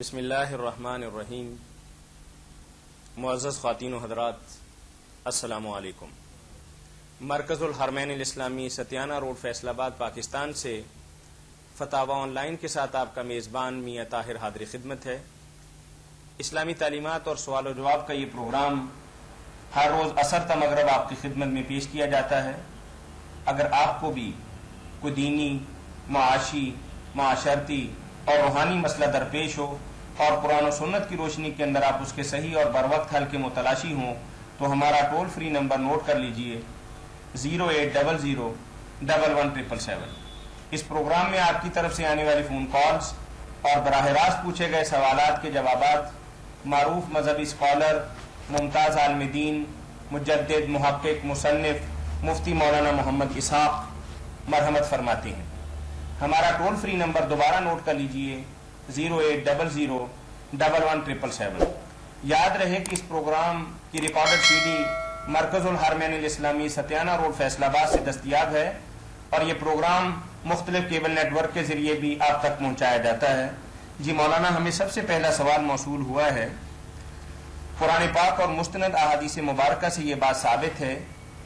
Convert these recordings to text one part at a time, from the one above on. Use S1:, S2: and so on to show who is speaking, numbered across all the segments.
S1: بسم اللہ الرحمن الرحیم. معزز خواتین و حضرات، السلام علیکم. مرکز الحرمین الاسلامی ستیانہ روڈ فیصل آباد پاکستان سے فتاوی آن لائن کے ساتھ آپ کا میزبان میاں طاہر حاضر خدمت ہے. اسلامی تعلیمات اور سوال و جواب کا یہ پروگرام ہر روز عصر تا مغرب آپ کی خدمت میں پیش کیا جاتا ہے. اگر آپ کو بھی کوئی دینی، معاشی، معاشرتی اور روحانی مسئلہ درپیش ہو اور قرآن و سنت کی روشنی کے اندر آپ اس کے صحیح اور بروقت حل کے متلاشی ہوں تو ہمارا ٹول فری نمبر نوٹ کر لیجئے 08001117777. اس پروگرام میں آپ کی طرف سے آنے والی فون کالز اور براہ راست پوچھے گئے سوالات کے جوابات معروف مذہبی اسکالر، ممتاز عالم دین، مجدد، محقق، مصنف مفتی مولانا محمد اسحاق مرحمت فرماتے ہیں. ہمارا ٹول فری نمبر دوبارہ نوٹ کر لیجئے 08001117777. یاد رہے کہ اس پروگرام کی ریکارڈڈ سی ڈی مرکز الحرمین الاسلامی ستیانہ روڈ فیصل آباد سے دستیاب ہے اور یہ پروگرام مختلف کیبل نیٹ ورک کے ذریعے بھی آپ تک پہنچایا جاتا ہے. جی مولانا، ہمیں سب سے پہلا سوال موصول ہوا ہے. قرآن پاک اور مستند احادیث مبارکہ سے یہ بات ثابت ہے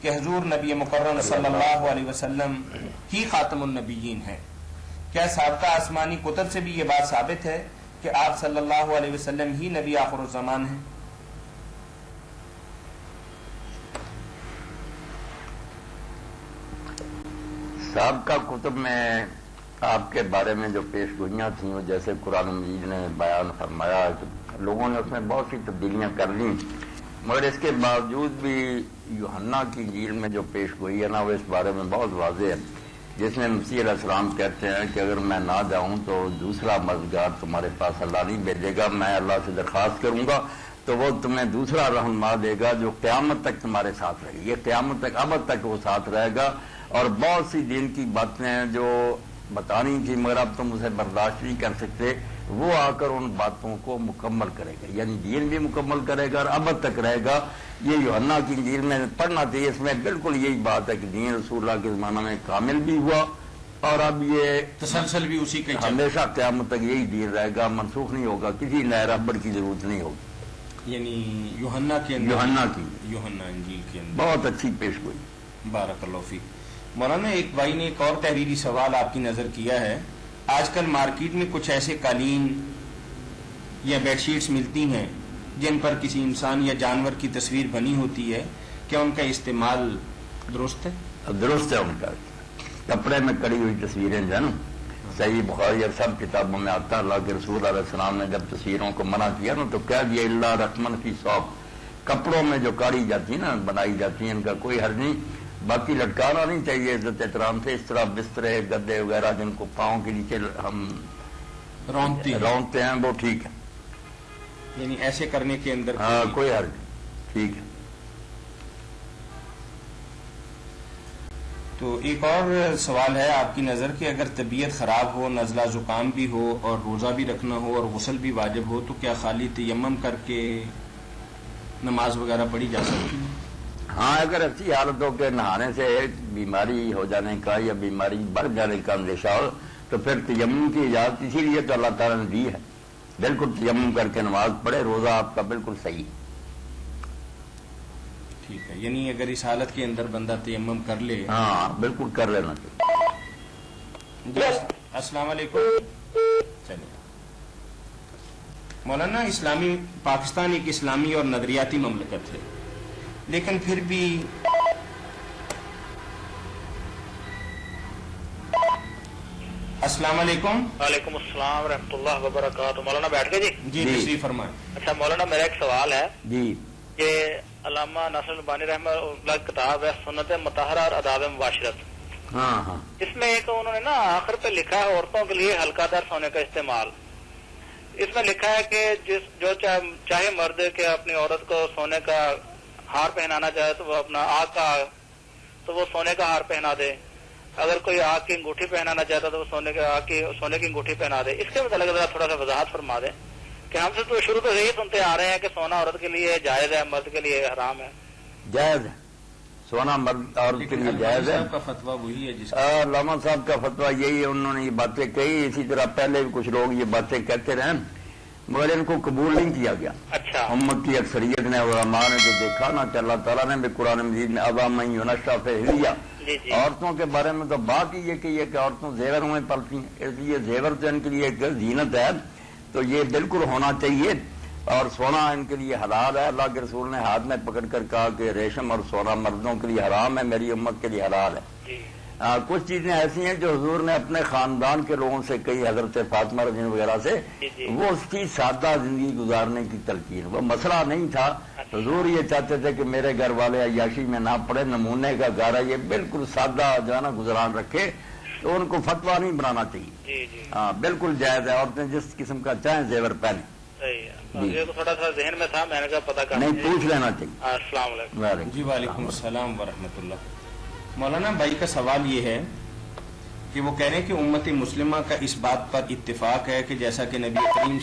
S1: کہ حضور نبی مکرم صلی اللہ علیہ وسلم ہی خاتم النبیین ہیں. کیا سابقہ آسمانی کتب سے بھی یہ بات ثابت ہے کہ آپ صلی اللہ علیہ وسلم ہی نبی آخر الزمان ہیں؟
S2: سابقہ کتب میں آپ کے بارے میں جو پیش گوئیاں تھیں وہ جیسے قرآن مجید نے بیان فرمایا کہ لوگوں نے اس میں بہت سی تبدیلیاں کر لیں، مگر اس کے باوجود بھی یوحنا کی انجیل میں جو پیش گوئی ہے نا وہ اس بارے میں بہت واضح ہے، جس میں مسیح علیہ السلام کہتے ہیں کہ اگر میں نہ جاؤں تو دوسرا مددگار تمہارے پاس اللہ نہیں بھیجے گا، میں اللہ سے درخواست کروں گا تو وہ تمہیں دوسرا رہنما دے گا جو قیامت تک تمہارے ساتھ رہے گا. یہ قیامت تک ابد تک وہ ساتھ رہے گا اور بہت سی دین کی باتیں ہیں جو بتانی تھی مگر اب تم اسے برداشت نہیں کر سکتے، وہ آ کر ان باتوں کو مکمل کرے گا، یعنی دین بھی مکمل کرے گا اور ابد تک رہے گا. یہ یوحنا کی انجیل میں پڑھنا چاہیے، اس میں بالکل یہی بات ہے کہ دین رسول اللہ کے زمانہ میں کامل بھی ہوا اور اب یہ
S1: تسلسل بھی اسی کا
S2: ہمیشہ قیامت تک یہی دین رہے گا، منسوخ نہیں ہوگا، کسی نئے رہبر کی ضرورت نہیں ہوگی.
S1: یعنی یوحنا کی انجیل کے اندر
S2: بہت اچھی پیش گوئی.
S1: بارک اللہ فیک. مولانا، ایک بھائی نے ایک اور تحریری سوال آپ کی نظر کیا ہے. آج کل مارکیٹ میں کچھ ایسے قالین یا بیڈ شیٹس ملتی ہیں جن پر کسی انسان یا جانور کی تصویر بنی ہوتی ہے، کیا ان کا استعمال درست ہے؟
S2: درست ہے. ان کا کپڑے میں کڑی ہوئی تصویریں جو ہے نا، صحیح بخاری اور سب کتابوں میں آتا ہے اللہ کے رسول علیہ السلام نے جب تصویروں کو منع کیا نا تو کہہ دیا اللہ رقمن فی صوب، کپڑوں میں جو کاڑی جاتی نا بنائی جاتی ہیں ان کا کوئی حرج نہیں، باقی لٹکانا نہیں چاہیے عزت احترام سے. اس طرح بسترے گدے وغیرہ جن کو پاؤں کے نیچے ہم رونتے ہیں وہ ٹھیک ہے،
S1: یعنی ایسے کرنے کے اندر
S2: کوئی حرج نہیں، ٹھیک ہے.
S1: تو ایک اور سوال ہے آپ کی نظر کہ اگر طبیعت خراب ہو، نزلہ زکام بھی ہو اور روزہ بھی رکھنا ہو اور غسل بھی واجب ہو تو کیا خالی تیمم کر کے نماز وغیرہ پڑھی جا سکتی ہے؟
S2: ہاں، اگر اچھی حالت ہو کہ نہانے سے بیماری ہو جانے کا یا بیماری بڑھ جانے کا اندیشہ ہو تو پھر تیمم کی اجازت اسی لیے تو اللہ تعالیٰ نے دی ہے. بالکل تیمم کر کے نماز پڑھے، روزہ آپ کا بالکل صحیح.
S1: ٹھیک ہے، یعنی اگر اس حالت کے اندر بندہ تیمم کر لے.
S2: ہاں بالکل کر لینا چاہیے.
S1: جی السلام علیکم. چلیے مولانا، پاکستان ایک اسلامی اور نظریاتی مملکت ہے، لیکن پھر بھی السلام علیکم.
S3: وعلیکم السلام ورحمۃ اللہ وبرکاتہ. مولانا بیٹھ گئے؟
S1: جی تشریف فرمائیں.
S3: اچھا مولانا، میرا ایک سوال ہے.
S2: جی.
S3: یہ علامہ ناصر البانی رحمہ اللہ کی کتاب ہے سنت مطہرہ اور آداب معاشرت.
S2: ہاں.
S3: اس میں ایک انہوں نے نا آخر پہ لکھا ہے عورتوں کے لیے ہلکا در سونے کا استعمال. اس میں لکھا ہے کہ جو چاہے مرد کے اپنی عورت کو سونے کا ہار پہنانا چاہے تو وہ اپنا آگ کا تو وہ سونے کا ہار پہنا دے، اگر کوئی آگ کی انگوٹھی پہنانا چاہتا تو وہ سونے کی انگوٹھی پہنا دے. اس کے متعلق ذرا تھوڑا سا وضاحت فرما دیں کہ ہم سے تو شروع سے یہی سنتے آ رہے ہیں کہ سونا عورت کے لیے جائز ہے، مرد کے لیے حرام ہے.
S2: جائز ہے سونا مرد عورت کے لیے جائز ہے.
S1: کا فتویٰ وہی ہے
S2: علامہ صاحب کا فتویٰ یہی ہے، انہوں نے یہ باتیں کہی، اسی طرح پہلے بھی کچھ لوگ یہ باتیں کہتے رہے مگر ان کو قبول نہیں کیا گیا.
S3: اچھا.
S2: امت کی اکثریت نے علماء نے جو دیکھا نا کہ اللہ تعالیٰ نے بھی قرآن مجید میں عوام یونشا فی حلیہ، عورتوں کے بارے میں تو بات ہی یہ کہ عورتوں زیور میں پلتی ہیں، اس لیے زیور تو ان کے لیے ایک زینت ہے، تو یہ بالکل ہونا چاہیے. اور سونا ان کے لیے حلال ہے. اللہ کے رسول نے ہاتھ میں پکڑ کر کہا کہ ریشم اور سونا مردوں کے لیے حرام ہے، میری امت کے لیے حلال ہے. کچھ چیزیں ایسی ہیں جو حضور نے اپنے خاندان کے لوگوں سے کئی، حضرت فاطمہ رضی اللہ وغیرہ سے، وہ اس کی سادہ زندگی گزارنے کی تلقین، وہ مسئلہ نہیں تھا. حضور یہ چاہتے تھے کہ میرے گھر والے عیاشی میں نہ پڑے، نمونے کا گھر ہے، یہ بالکل سادہ جو ہے نا گزران رکھے، تو ان کو فتویٰ نہیں بنانا چاہیے. ہاں بالکل جائز ہے، عورتیں جس قسم کا چاہیں زیور پہنیں.
S3: یہ تو تھوڑا سا ذہن میں تھا، میں نے کہا پتہ کرنا
S2: نہیں، پوچھ لینا چاہیے.
S3: السلام علیکم.
S1: جی وعلیکم السلام ورحمۃ اللہ. مولانا بھائی کا سوال یہ ہے کہ وہ کہہ رہے ہیں کہ امت مسلمہ کا اس بات پر اتفاق ہے کہ جیسا کہ نبی کریم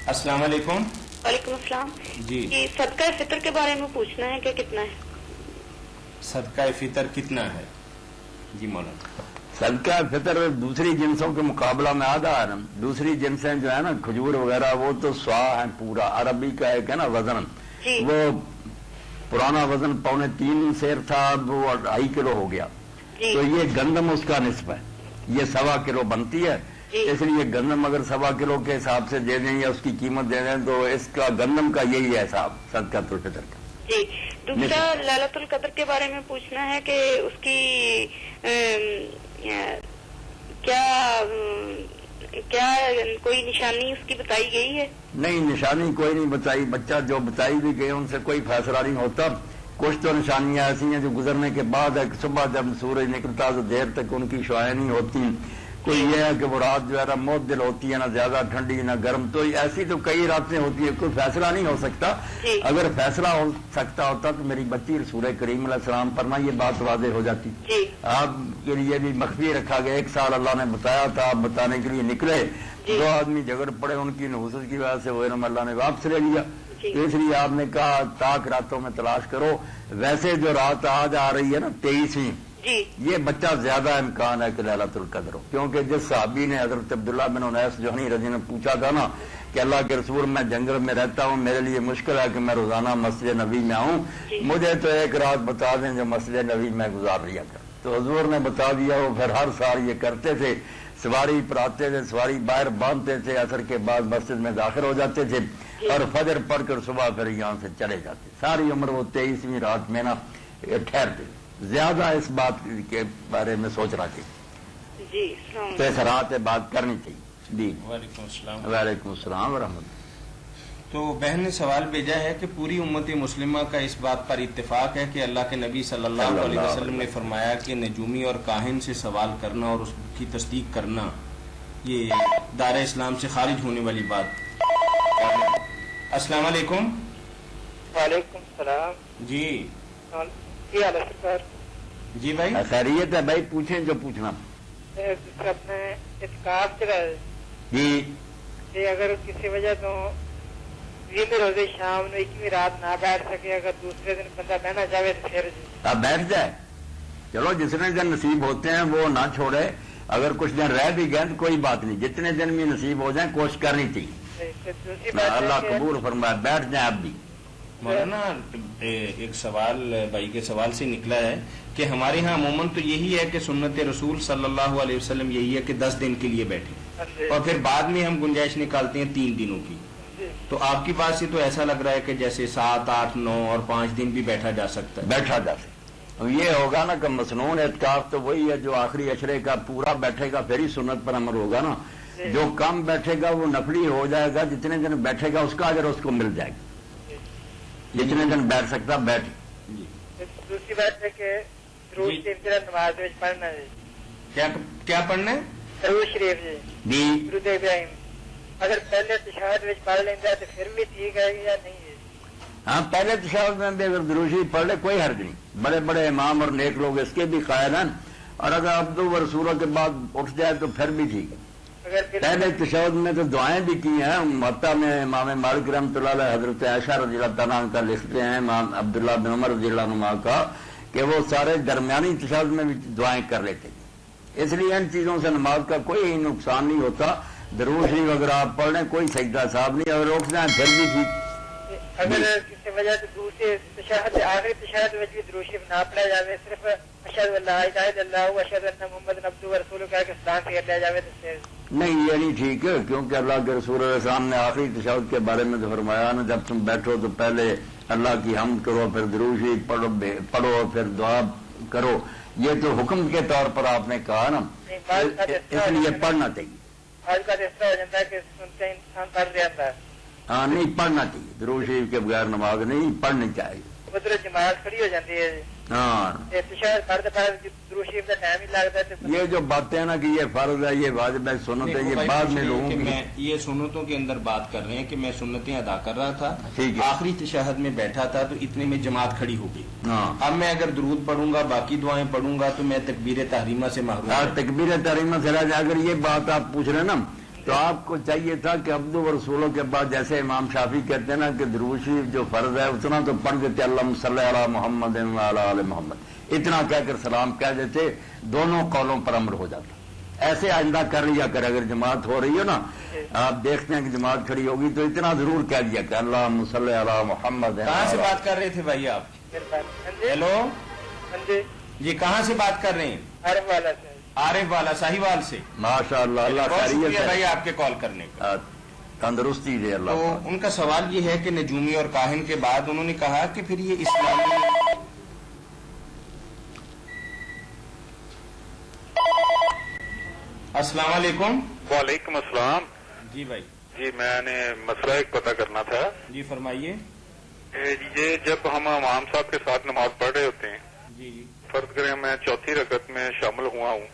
S1: السلام علیکم.
S4: وعلیکم السلام.
S1: جی
S4: صدقہ فطر کے بارے میں پوچھنا ہے کہ کتنا ہے؟
S1: صدقہ فطر کتنا ہے؟ جی مولانا.
S2: صدقہ فطر دوسری جنسوں کے مقابلہ میں آدھا ہے نا. دوسری جنسیں جو ہے نا کھجور وغیرہ وہ تو سوا ہے پورا. عربی کا ایک ہے نا وزن، وہ پرانا وزن 2.25 سیر تھا، وہ 2.5 کلو ہو گیا. تو یہ گندم اس کا نصف ہے، یہ 1.25 کلو بنتی ہے. اس لیے گندم اگر 1.25 کلو کے حساب سے دے دیں یا اس کی قیمت دے دیں تو اس کا گندم کا یہی ہے حساب صدقہ الفطر کا.
S4: جی. دوسرا لیلۃ القدر کے بارے میں پوچھنا ہے کہ اس کی کیا کوئی نشانی اس کی بتائی گئی ہے؟ نہیں،
S2: نشانی کوئی نہیں بتائی. بچہ جو بتائی بھی گئی ان سے کوئی فیصلہ نہیں ہوتا. کچھ تو نشانیاں ایسی ہیں جو گزرنے کے بعد ہے، صبح جب سورج نکلتا تو دیر تک ان کی شعائیں نہیں ہوتی. کوئی یہ ہے کہ وہ رات جو ہے نا معتدل ہوتی ہے، نہ زیادہ ٹھنڈی نہ گرم، تو ایسی تو کئی راتیں ہوتی ہیں. کوئی فیصلہ نہیں ہو سکتا. اگر فیصلہ ہو سکتا ہوتا تو میری بچی رسول کریم علیہ السلام پر نہ یہ بات واضح ہو جاتی. آپ کے لیے بھی مخفی رکھا گیا. 1 سال اللہ نے بتایا تھا، آپ بتانے کے لیے نکلے، 2 آدمی جھگڑ پڑے، ان کی نحوست کی وجہ سے وہ اللہ نے واپس لے لیا. اس لیے آپ نے کہا تاک راتوں میں تلاش کرو. ویسے جو رات آج آ رہی ہے نا 23ویں، یہ بچہ زیادہ امکان ہے کہ لیلۃ القدر ہو، کیونکہ جس صحابی نے حضرت عبداللہ بن انیس جوہنی رضی نے پوچھا تھا نا کہ اللہ کے رسول میں جنگل میں رہتا ہوں، میرے لیے مشکل ہے کہ میں روزانہ مسجد نبی میں آؤں، مجھے تو ایک رات بتا دیں جو مسجد نبی میں گزار لیا کر. تو حضور نے بتا دیا. وہ پھر ہر سال یہ کرتے تھے، سواری پر آتے تھے، سواری باہر باندھتے تھے، عصر کے بعد مسجد میں داخل ہو جاتے تھے اور فجر پڑھ کر صبح پھر یہاں سے چلے جاتے. ساری عمر وہ 23ویں رات میں نا ٹھہرتے. زیادہ اس بات کے بارے میں سوچنا چاہیے. تو اس رات بات کرنی چاہیے. جی
S1: وعلیکم السلام.
S2: وعلیکم السلام ورحمۃ اللہ.
S1: تو بہن نے سوال بھیجا ہے کہ پوری امت مسلمہ کا اس بات پر اتفاق ہے کہ اللہ کے نبی صلی اللہ علیہ وسلم نے فرمایا کہ نجومی اور کاہن سے سوال کرنا اور اس کی تصدیق کرنا یہ دار اسلام سے خارج ہونے والی بات. السلام علیکم.
S3: وعلیکم السلام.
S1: جی
S3: کیا حال ہے سر؟
S2: جی بھائی خیریت ہے بھائی، پوچھیں جو پوچھنا.
S3: اپنے اعتکاف چلا
S2: جی
S3: اگر کسی وجہ تو 20 روزے شام میں 21 رات نہ بیٹھ سکے، اگر دوسرے دن بندہ بہنا چاہے تو پھر
S2: آپ بیٹھ جائے. چلو جتنے دن نصیب ہوتے ہیں وہ نہ چھوڑے. اگر کچھ دن رہ بھی گئے تو کوئی بات نہیں، جتنے دن بھی نصیب ہو جائیں کوشش کرنی چاہیے. اللہ قبول فرمائے. بیٹھ جائیں آپ بھی.
S1: مولانا ایک سوال بھائی کے سوال سے نکلا ہے کہ ہمارے ہاں عموماً تو یہی ہے کہ سنت رسول صلی اللہ علیہ وسلم یہی ہے کہ 10 دن کے لیے بیٹھیں اور پھر بعد میں ہم گنجائش نکالتے ہیں 3 دنوں کی. تو آپ کی بات سے تو ایسا لگ رہا ہے کہ جیسے 7، 8، 9 اور 5 دن بھی بیٹھا جا سکتا ہے.
S2: بیٹھا جا سکتا. یہ ہوگا نا کہ مسنون اعتکاف تو وہی ہے جو آخری اشرے کا پورا بیٹھے گا پھر ہی سنت پر عمل ہوگا نا. جو کم بیٹھے گا وہ نفلی ہو جائے گا. جتنے دن بیٹھے گا اس کا اگر اس کو مل جائے گا. جتنے دن بیٹھ سکتا بیٹھ.
S3: دوسری بات ہے کہ نماز پڑھنا ہے.
S1: کیا پڑھنا ہے؟
S3: درود شریف
S2: جی
S3: درود ابراہیم اگر پہلے تشہد میں پڑھ لینا تو پھر بھی ٹھیک ہے یا نہیں ہے؟
S2: ہاں پہلے تشہد میں بھی اگر درود شریف پڑھ لے کوئی حرج نہیں. بڑے بڑے امام اور نیک لوگ اس کے بھی قائل ہیں. اور اگر عبد و رسولوں کے بعد اٹھ جائے تو پھر بھی ٹھیک ہے. پہلے تشہد میں تو دعائیں بھی کی ہیں. متا میں امام مالک رحمۃ اللہ علیہ حضرت عائشہ رضی اللہ تعالیٰ کا لکھتے ہیں امام عبداللہ بن عمر رضی اللہ عنہ کا کہ وہ سارے درمیانی تشہد میں بھی دعائیں کر لیتے. اس لیے ان چیزوں سے نماز کا کوئی نقصان نہیں ہوتا. درود شریف اگر آپ پڑھ لیں کوئی سجدہ صاحب نہیں, اگر روک جائیں پھر بھی ٹھیک.
S5: اگر کسی وجہ سے دوسرے تشہد آخری تشہد میں بھی درود شریف نہ پڑھا جائے, صرف اشہد ان لا الہ الا اللہ و اشہد ان محمد عبدہ و رسولہ کہہ کے سلام پھیر لیا جائے تو
S2: نہیں, یہ نہیں ٹھیک ہے, کیونکہ اللہ کے رسول علیہ السلام نے آخری تشہد کے بارے میں تو فرمایا نا, جب تم بیٹھو تو پہلے اللہ کی حمد کرو, پھر درود شریف پڑھو, پھر دعا کرو. یہ تو حکم کے طور پر آپ نے کہا نا, اس لیے پڑھنا چاہیے.
S5: آج کا اس طرح ہو جاتا ہے کہ سنتے انسان پڑھ رہتا ہے.
S2: ہاں نہیں پڑھنا چاہیے, درود شریف کے بغیر نماز نہیں پڑھنی چاہیے.
S5: ادھر جماعت کھڑی ہو جاتی ہے.
S2: ہاں
S5: تشہد پڑھتے پڑھتے درود شریف کا ٹائم ہی لگتا ہے.
S2: یہ جو باتیں نا کہ یہ فرض ہے, یہ واجب ہے, سنت ہے, یہ بعد میں لوگوں کی.
S1: میں یہ سنتوں کے اندر بات کر رہے ہیں کہ میں سنتیں ادا کر رہا تھا,
S2: ٹھیک ہے,
S1: آخری تشہد میں بیٹھا تھا تو اتنے میں جماعت کھڑی ہو گئی.
S2: ہاں
S1: اب میں اگر درود پڑھوں گا, باقی دعائیں پڑھوں گا تو میں تکبیر تحریمہ سے محروم ہوں.
S2: تکبیر تحریمہ سے رہ جائے. اگر یہ بات آپ پوچھ رہے ہیں نا, تو آپ کو چاہیے تھا کہ عبدو و رسولوں کے بعد جیسے امام شافعی کہتے ہیں نا کہ درود شریف جو فرض ہے اتنا تو پڑھ دیتے, اللہم صلی علی محمد و علی آل محمد, اتنا کہہ کر سلام کہہ دیتے, دونوں قولوں پر امر ہو جاتا. ایسے آئندہ کر لیا کر, اگر جماعت ہو رہی ہے نا, آپ دیکھتے ہیں کہ جماعت کھڑی ہوگی تو اتنا ضرور کہہ دیا کہ اللہم صلی علی محمد.
S1: کہاں سے بات کر رہے تھے بھائی آپ؟ ہیلو جی, کہاں سے بات کر رہے ہیں؟
S5: عارف والا سے.
S1: عارف والا ساہیوال سے.
S2: ماشاء اللہ, اللہ
S1: بہت شکریہ
S2: خیریت
S1: بھائی
S2: ہے,
S1: آپ کے کال کرنے کا.
S2: تندرستی دے اللہ.
S1: تو ان کا سوال یہ ہے کہ نجومی اور کاہن کے بعد انہوں نے کہا کہ پھر یہ اسلامی. السلام علیکم.
S6: وعلیکم السلام.
S1: جی بھائی.
S6: جی میں نے مسئلہ ایک پتہ کرنا تھا.
S1: جی فرمائیے.
S6: یہ جب ہم امام صاحب کے ساتھ نماز پڑھ رہے ہوتے ہیں,
S1: جی جی,
S6: فرض کریں میں چوتھی رکعت میں شامل ہوا ہوں,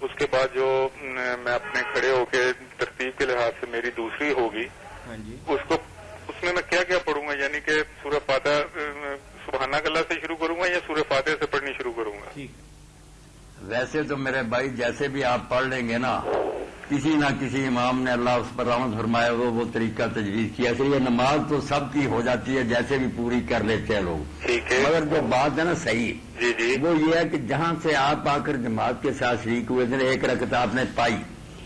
S6: اس کے بعد جو میں اپنے کھڑے ہو کے ترتیب کے لحاظ سے میری دوسری ہوگی,
S1: ہاں جی,
S6: اس میں کیا کیا پڑھوں گا, یعنی کہ سورہ فاتحہ سبحانک اللہ سے شروع کروں گا یا سورہ فاتحہ سے پڑھنی شروع کروں گا؟
S1: ٹھیک.
S2: ویسے تو میرے بھائی جیسے بھی آپ پڑھ لیں گے نا, کسی نہ کسی امام نے اللہ اس پر رحمت فرمایا وہ طریقہ تجویز کیا, اس لیے نماز تو سب کی ہو جاتی ہے, جیسے بھی پوری کر لیتے ہیں لوگ.
S6: ٹھیک ہے,
S2: مگر جو بات ہے نا صحیح,
S6: جی جی,
S2: وہ یہ ہے کہ جہاں سے آپ آ کر جماعت کے ساتھ شریک ہوئے تھے, ایک رکعت آپ نے پائی,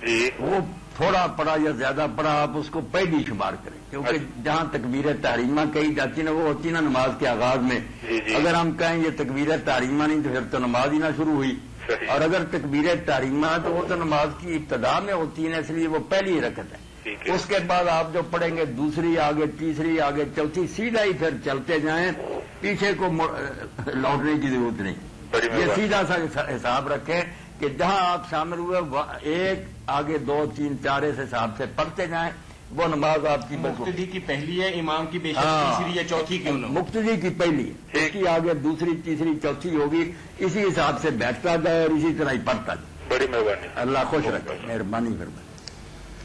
S6: جی
S2: وہ تھوڑا پڑا یا زیادہ پڑا, آپ اس کو پہلی شمار کریں, کیونکہ جہاں تکبیر تحریمہ کہی جاتی نا وہ ہوتی نا نماز کے آغاز میں. اگر ہم کہیں یہ تکبیر تحریمہ نہیں تو پھر تو نماز ہی نہ شروع ہوئی, اور اگر تکبیر تحریمہ تو وہ تو نماز کی ابتدا میں ہوتی ہے, اس لیے وہ پہلی رکعت ہے. اس کے بعد آپ جو پڑھیں گے دوسری آگے, تیسری آگے, چوتھی, سیدھا ہی پھر چلتے جائیں, پیچھے کو لوٹنے کی ضرورت نہیں. یہ سیدھا سا حساب رکھیں کہ جہاں آپ شامل ہوئے ایک آگے 2 3 4 اس حساب سے پڑھتے جائیں, وہ نماز آپ کی
S1: مقتدی کی پہلی ہے, امام کی بے شک تیسری یا چوتھی کیوں نہ,
S2: مقتدی کی پہلی ہے, اس کی آگے دوسری, تیسری, چوتھی ہوگی, اسی حساب سے بیٹھتا جائے اور اسی طرح ہی پڑھتا جائے.
S6: بڑی مہربانی,
S2: اللہ خوش رکھے, مہربانی فرمائے.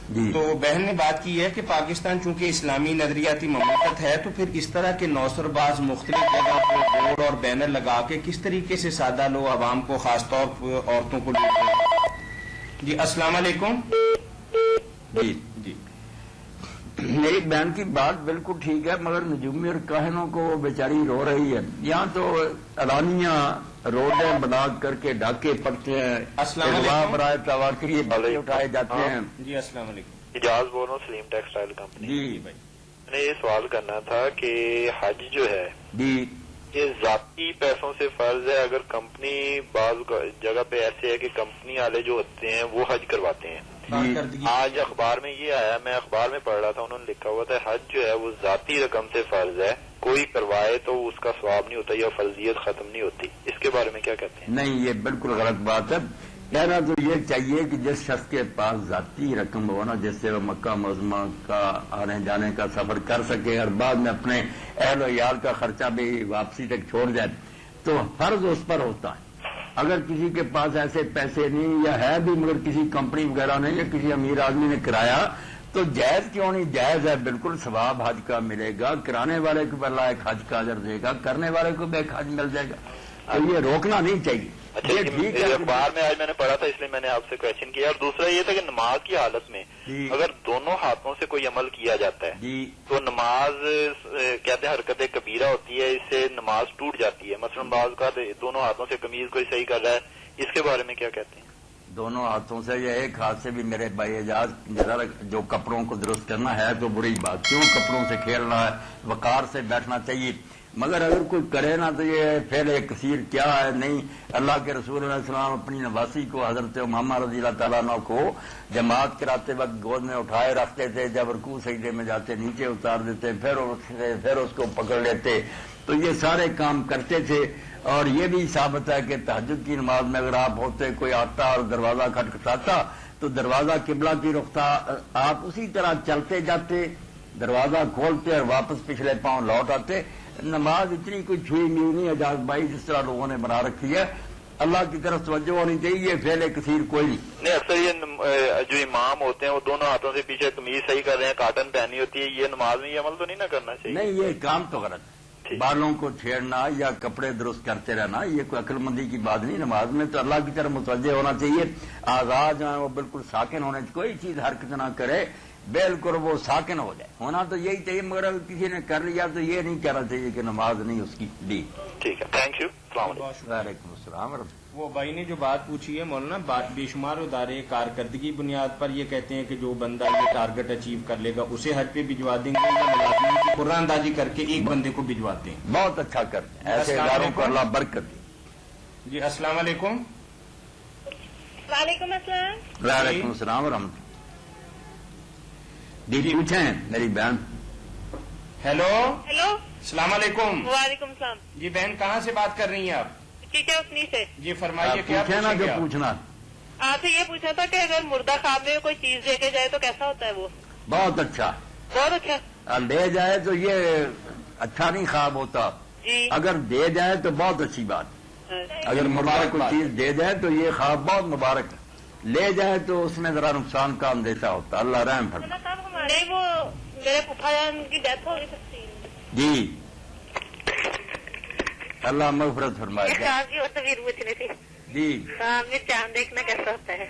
S2: جی
S1: تو بہن نے بات کی ہے کہ پاکستان چونکہ اسلامی نظریاتی مملکت ہے تو پھر اس طرح کے نوسر باز مختلف جگہ پر بورڈ اور بینر لگا کے کس طریقے سے سادہ لوگ عوام کو, خاص طور پر عورتوں کو لوٹ رہے ہیں. جی السلام علیکم.
S2: جی
S1: جی,
S2: میری بہن کی بات بالکل ٹھیک ہے, مگر نجومی اور کاہنوں کو وہ بیچاری رو رہی ہے. یہاں تو اعلانیہ روڈیں بنا کر کے ڈاکے پڑتے ہیں,
S1: السلام علیکم,
S2: برائے توا کے لیے بلے اٹھائے جاتے ہیں.
S1: جی السلام علیکم.
S6: اجاز بول رہا ہوں, سلیم ٹیکسٹائل کمپنی.
S2: جی
S1: بھائی,
S6: میں نے یہ سوال کرنا تھا کہ حج جو ہے
S2: جی
S6: یہ ذاتی پیسوں سے فرض ہے, اگر کمپنی بعض جگہ پہ ایسے ہے کہ کمپنی والے جو ہوتے ہیں وہ حج کرواتے ہیں. آج اخبار میں یہ آیا, میں اخبار میں پڑھ رہا تھا, انہوں نے لکھا ہوا تھا حج جو ہے وہ ذاتی رقم سے فرض ہے, کوئی کروائے تو اس کا ثواب نہیں ہوتا یا فرضیت ختم نہیں ہوتی. اس کے بارے میں کیا کہتے ہیں؟
S2: نہیں, یہ بالکل غلط بات ہے. کہنا تو یہ چاہیے کہ جس شخص کے پاس ذاتی رقم ہو نا, جس سے وہ مکہ معظمہ کا آنے جانے کا سفر کر سکے اور بعد میں اپنے اہل و عیال کا خرچہ بھی واپسی تک چھوڑ جائے, تو فرض اس پر ہوتا ہے. اگر کسی کے پاس ایسے پیسے نہیں یا ہے بھی مگر کسی کمپنی وغیرہ نے یا کسی امیر آدمی نے کرایا, تو جائز کیوں نہیں, جائز ہے, بالکل ثواب حج کا ملے گا, کرانے والے کو اللہ ایک حج کا اجر دے گا, کرنے والے کو بھی ایک حج مل جائے گا. تو یہ روکنا نہیں چاہیے.
S6: اچھا, اخبار میں آج میں نے پڑھا تھا اس لیے میں نے آپ سے کوشچن کیا. اور دوسرا یہ تھا کہ نماز کی حالت میں اگر دونوں ہاتھوں سے کوئی عمل کیا جاتا ہے تو نماز کہتے ہیں حرکت کبیرہ ہوتی ہے, اس سے نماز ٹوٹ جاتی ہے. مثلا بعض کا دونوں ہاتھوں سے قمیض کوئی صحیح کر رہا ہے, اس کے بارے میں کیا کہتے ہیں؟
S2: دونوں ہاتھوں سے، یا ایک ہاتھ سے بھی میرے بھائی اعجاز جو کپڑوں کو درست کرنا ہے تو بری بات، کیوں کپڑوں سے کھیلنا ہے، وقار سے بیٹھنا چاہیے، مگر اگر کوئی کرے نا تو یہ پھیل کثیر کیا ہے. نہیں، اللہ کے رسول علیہ السلام اپنی نواسی کو حضرت امامہ رضی اللہ تعالیٰ عنہ کو جماعت کراتے وقت گود میں اٹھائے رکھتے تھے، جب رکوع سجدے میں جاتے نیچے اتار دیتے، پھر اس کو پکڑ لیتے، تو یہ سارے کام کرتے تھے. اور یہ بھی ثابت ہے کہ تہجد کی نماز میں اگر آپ ہوتے، کوئی آتا اور دروازہ کھٹکھٹاتا تو دروازہ قبلہ کی رخ تھا، آپ اسی طرح چلتے جاتے، دروازہ کھولتے اور واپس پچھلے پاؤں لوٹ آتے. نماز اتنی کوئی چھوئی نہیں اعجاز بھائی جس طرح لوگوں نے بنا رکھی ہے. اللہ کی طرف توجہ ہونی چاہیے، فعل کثیر کوئی نہیں.
S6: اکثر یہ جو امام ہوتے ہیں وہ دونوں ہاتھوں سے پیچھے قمیض صحیح کر رہے ہیں، کاٹن پہنی ہوتی ہے، یہ نماز میں یہ عمل تو نہیں نہ کرنا چاہیے؟
S2: نہیں، یہ کام تو غلط. بالوں کو چھیڑنا یا کپڑے درست کرتے رہنا یہ کوئی عقل مندی کی بات نہیں. نماز میں تو اللہ کی طرف متوجہ ہونا چاہیے. آزاد جو ہیں وہ بالکل ساکن ہونے، کوئی چیز حرکت نہ کرے، بالکل وہ ساکن ہو جائے. ہونا تو یہی چاہیے، مگر اگر کسی نے کر لیا تو یہ نہیں کہنا چاہیے کہ نماز نہیں اس کی دی.
S6: ٹھیک ہے، تھینک یو، السلام علیکم.
S2: وعلیکم السلام.
S1: وہ بھائی نے جو بات پوچھی ہے مولانا، بے شمار ادارے کارکردگی بنیاد پر یہ کہتے ہیں کہ جو بندہ یہ ٹارگٹ اچیو کر لے گا اسے حج پہ بھجوا دیں گے، یا ملازمین کی قرآن اندازی کر کے ایک بندے کو بھجواتے ہیں.
S2: بہت اچھا کرتے ہیں، ایسے اداروں کو اللہ برکت دے.
S1: جی السلام علیکم.
S4: وعلیکم السلام.
S2: وعلیکم السلام ورحمۃ. جی پوچھیں میری بہن.
S1: ہیلو،
S4: ہیلو،
S1: السلام علیکم.
S4: وعلیکم السلام.
S1: جی بہن کہاں سے بات کر رہی ہیں آپ؟
S4: ٹیچر اتنی سے.
S1: جی فرمائیے، کیا
S2: پوچھیں نا جو
S1: پوچھیں گے آپ؟
S2: پوچھنا.
S4: آپ سے یہ پوچھا تھا کہ اگر مردہ خواب میں کوئی چیز لے کے جائے تو کیسا ہوتا ہے وہ؟
S2: بہت اچھا.
S4: بہت اچھا.
S2: اور لے جائے تو یہ اچھا نہیں خواب ہوتا،
S4: جی.
S2: اگر دے جائے تو بہت اچھی بات. اگر مبارک کوئی چیز دے جائے تو یہ خواب بہت مبارک ہے، لے جائے تو اس میں ذرا نقصان کا اندیشہ ہوتا. اللہ رحم فرمائے.
S4: نہیں، وہ میرے پھپھا جان کی ڈیتھ ہو گئی.
S2: جی اللہ مغفرت فرمائے.
S4: خواب کی اور تصویر پوچھنی تھی.
S2: جی
S4: خواب میں چاند دیکھنا کیسا ہوتا ہے؟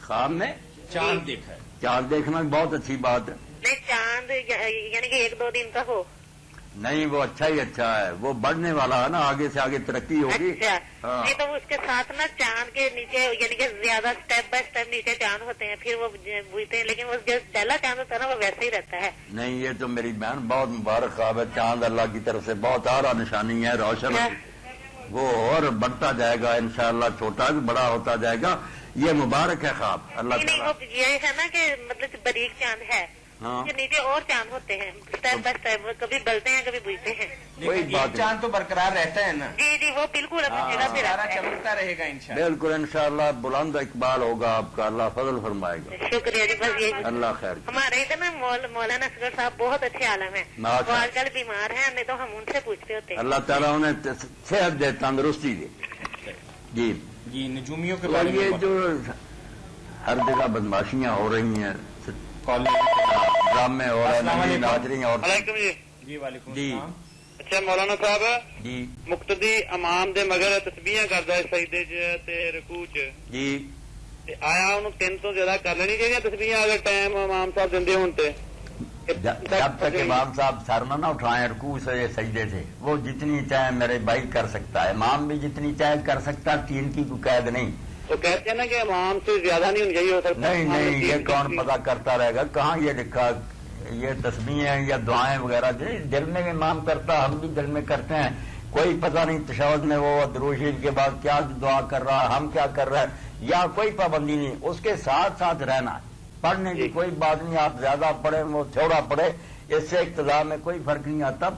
S2: خواب میں
S1: چاند دیکھا ہے؟
S2: چاند دیکھنا بہت اچھی بات ہے.
S4: نہیں، چاند یعنی کہ 1-2 دن کا ہو.
S2: نہیں، وہ اچھا ہی اچھا ہے، وہ بڑھنے والا ہے نا، آگے سے آگے ترقی ہوگی.
S4: اچھا.
S2: ہاں.
S4: نہیں تو اس کے ساتھ نا چاند کے نیچے یعنی کہ زیادہ سٹیپ بائی سٹیپ نیچے چاند ہوتے ہیں، پھر وہ بوجھتے ہیں، لیکن وہ جو پہلا چاند ہوتا ہے نا وہ ویسے ہی رہتا ہے.
S2: نہیں، یہ تو میری بہن بہت مبارک خواب ہے. چاند اللہ کی طرف سے بہت اعلیٰ نشانی ہے، روشن ہے. وہ اور بڑھتا جائے گا انشاءاللہ، چھوٹا بھی بڑا ہوتا جائے گا. یہ مبارک ہے خواب. اللہ
S4: نہیں،
S2: تعالیٰ
S4: وہ یہ ہے نا کہ مطلب باریک چاند ہے،
S2: ہاں.
S4: کہ نیچے اور چاند ہوتے ہیں سٹیپ بائی سٹیپ، کبھی بلتے ہیں کبھی بجھتے ہیں.
S2: کوئی
S1: لیکن
S2: بات
S1: ایک چاند تو برقرار رہتا ہے نا؟
S4: جی جی، وہ بالکل اپنی جگہ پہ
S1: سارا
S4: رہتا ہے.
S1: چمکتا رہے گا انشاءاللہ.
S2: بالکل انشاءاللہ بلند اقبال ہوگا آپ کا، اللہ فضل فرمائے گا.
S4: شکریہ جی. بس یہی
S2: اللہ خیر.
S4: ہمارے ادھر نا مولانا اصغر صاحب بہت اچھے عالم ہیں،
S2: ماشاء
S4: وہ آج کل بیمار ہیں، نہیں تو ہم ان سے پوچھتے ہوتے.
S2: اللہ تعالیٰ انہیں صحت دے، تندرستی دے. جی
S1: جی نجومیوں کے
S2: اور
S1: بارے میں
S2: یہ جو ہر جگہ بدماشیاں ہو رہی ہیں، ڈرامے ہو رہے
S1: السلام
S2: ہیں،
S1: علیکم.
S2: ناظرین اور
S3: وعلیکم جی.
S1: جی وعلیکم
S2: جی.
S1: السلام.
S3: اچھا مولانا صاحب،
S2: جی
S3: مقتدی امام دے مگر تسبیحاں کردا ہے سجدے چ تے رکوع چ،
S2: جی
S3: تے آیا انہوں 3 تو زیادہ کر لینی چاہیے تسبیحاں اگر ٹائم امام صاحب دیندے ہون تے؟
S2: جب تک امام صاحب سر نہ اٹھائیں رکوع سے سجدے سے، وہ جتنی چاہے میرے بھائی کر سکتا ہے، امام بھی جتنی چاہے کر سکتا ہے، 3 کی کوئی قید نہیں.
S3: تو کہتے ہیں نا کہ امام سے زیادہ نہیں ہونی چاہیے ہو سکتا.
S2: نہیں نہیں، یہ کون پتہ کرتا رہے گا؟ کہاں یہ لکھا؟ یہ تسبیحیں یا دعائیں وغیرہ دل میں امام کرتا، ہم بھی دل میں کرتے ہیں، کوئی پتہ نہیں تشہد میں وہ درود شریف کے بعد کیا دعا کر رہا ہے، ہم کیا کر رہے ہیں، یا کوئی پابندی نہیں. اس کے ساتھ ساتھ رہنا ہے، پڑھنے کی کوئی بات نہیں. آپ زیادہ پڑھیں وہ تھوڑا پڑھے، اس سے اقتداء میں کوئی فرق نہیں آتا.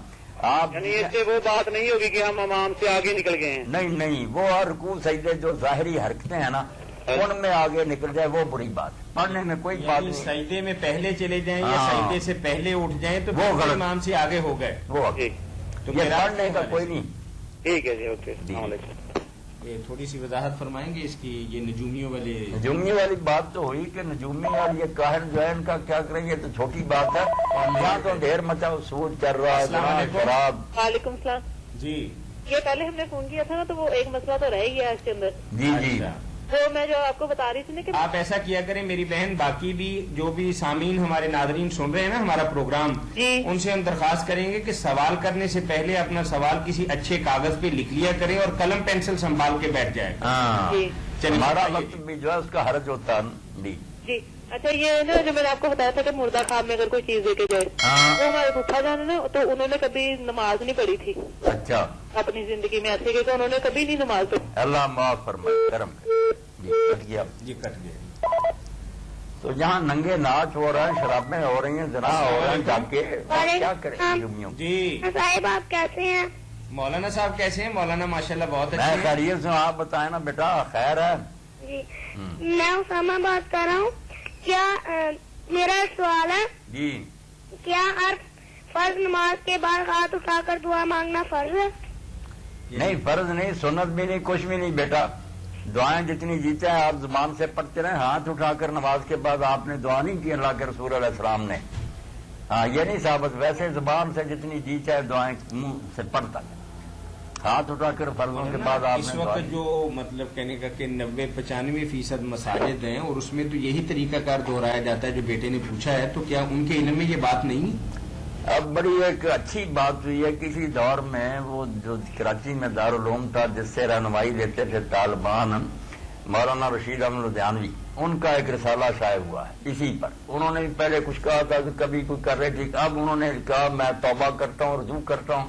S2: آپ
S3: یعنی اس سے وہ بات نہیں ہوگی کہ ہم امام سے آگے نکل گئے ہیں.
S2: نہیں نہیں، وہ رکوع سجدے جو ظاہری حرکتیں ہیں نا ان میں آگے نکل جائے وہ بری بات. پڑھنے میں کوئی بات
S1: یعنی
S2: نہیں.
S1: سجدے میں پہلے چلے جائیں یا
S2: ہاں.
S1: سجدے سے پہلے اٹھ جائیں تو
S2: وہ
S1: پھر
S2: غلط.
S1: امام سے آگے ہو گئے.
S2: وہ
S3: ٹھیک
S1: تو
S2: یہ
S1: پھر آپ
S2: پڑھنے کا کوئی نہیں.
S3: ٹھیک ہے جی، اوکے.
S2: جی.
S3: السلام علیکم.
S1: یہ تھوڑی سی وضاحت فرمائیں گے اس کی، یہ نجومیوں والے؟
S2: نجومی والی بات تو ہوئی کہ نجومی اور یہ کاہن جو ہے ان کا کیا کریں، یہ تو چھوٹی بات ہے. یہاں تو ڈھیر مچا سود چل رہا ہے،
S1: السلام
S2: زنا،
S1: علیکم.
S2: شراب.
S4: وعلیکم السلام.
S1: جی
S4: یہ پہلے ہم نے فون کیا تھا نا تو وہ ایک مسئلہ تو رہ گیا اس کے اندر،
S2: جی جی
S1: اچھا.
S4: وہ میں جو آپ کو بتا رہی تھی نا کہ
S1: آپ ایسا کیا کریں میری بہن، باقی بھی جو بھی سامعین ہمارے ناظرین سن رہے ہیں نا ہمارا پروگرام،
S4: جی
S1: ان سے ہم درخواست کریں گے کہ سوال کرنے سے پہلے اپنا سوال کسی اچھے کاغذ پہ لکھ لیا کریں اور قلم پینسل سنبھال کے بیٹھ جائے.
S2: ہاں
S4: جی
S2: ہمارا وقت بھی جو ہے اس کا حرج ہوتا ہے.
S7: جی اچھا یہ نا جو میں نے آپ کو بتایا تھا کہ مردہ خواب میں اگر کوئی چیز دے کے جائے وہ ہمارے پھوپھا جان ہے نا تو انہوں نے کبھی نماز نہیں پڑھی تھی.
S2: اچھا
S7: اپنی زندگی میں ایسے کہ انہوں نے کبھی نہیں نماز پڑھی.
S2: اللہ معاف فرمائے کرم جی کٹ گیا.
S1: جی کٹ گیا.
S2: تو جہاں ننگے ناچ ہو رہا ہے شرابیں ہو رہی ہیں زنا ہو رہا ہے جا کے کیا کریں
S1: جی
S4: صاحب آپ کیسے ہیں؟
S1: مولانا صاحب کیسے ہیں؟ مولانا ماشاءاللہ بہت
S2: میں
S1: اچھے ہیں.
S2: خیریت سے ہوں. آپ بتائیں نا بیٹا خیر ہے.
S4: جی میں اسامہ بات کر رہا ہوں. کیا میرا سوال ہے
S2: جی
S4: کیا ہر فرض نماز کے بعد ہاتھ اٹھا کر دعا مانگنا فرض ہے؟
S2: نہیں فرض نہیں سنت بھی نہیں کچھ بھی نہیں بیٹا. دعائیں جتنی جیتے ہیں آپ زبان سے پڑھتے رہیں. ہاتھ اٹھا کر نماز کے بعد آپ نے دعا نہیں کی اللہ کے رسول علیہ السلام نے. ہاں یہ نہیں ثابت. ویسے زبان سے جتنی جی چاہے دعائیں منہ سے پڑھتا ہے. ہاتھ اٹھا کر فرضوں کے بعد آپ
S1: اس
S2: نے
S1: وقت جو مطلب کہنے کا کہ 90-95% مساجد ہیں اور اس میں تو یہی طریقہ کار دہرایا جاتا ہے جو بیٹے نے پوچھا ہے. تو کیا ان کے علم میں یہ بات نہیں؟
S2: اب بڑی ایک اچھی بات ہوئی ہے. کسی دور میں وہ جو کراچی میں دارالعلوم تھا جس سے رہنمائی دیتے تھے طالبان مولانا رشید احمد لدھیانوی ان کا ایک رسالہ شائع ہوا ہے اسی پر. انہوں نے بھی پہلے کچھ کہا تھا کہ کبھی کوئی کر رہے ٹھیک. اب انہوں نے کہا میں توبہ کرتا ہوں رجوع کرتا ہوں.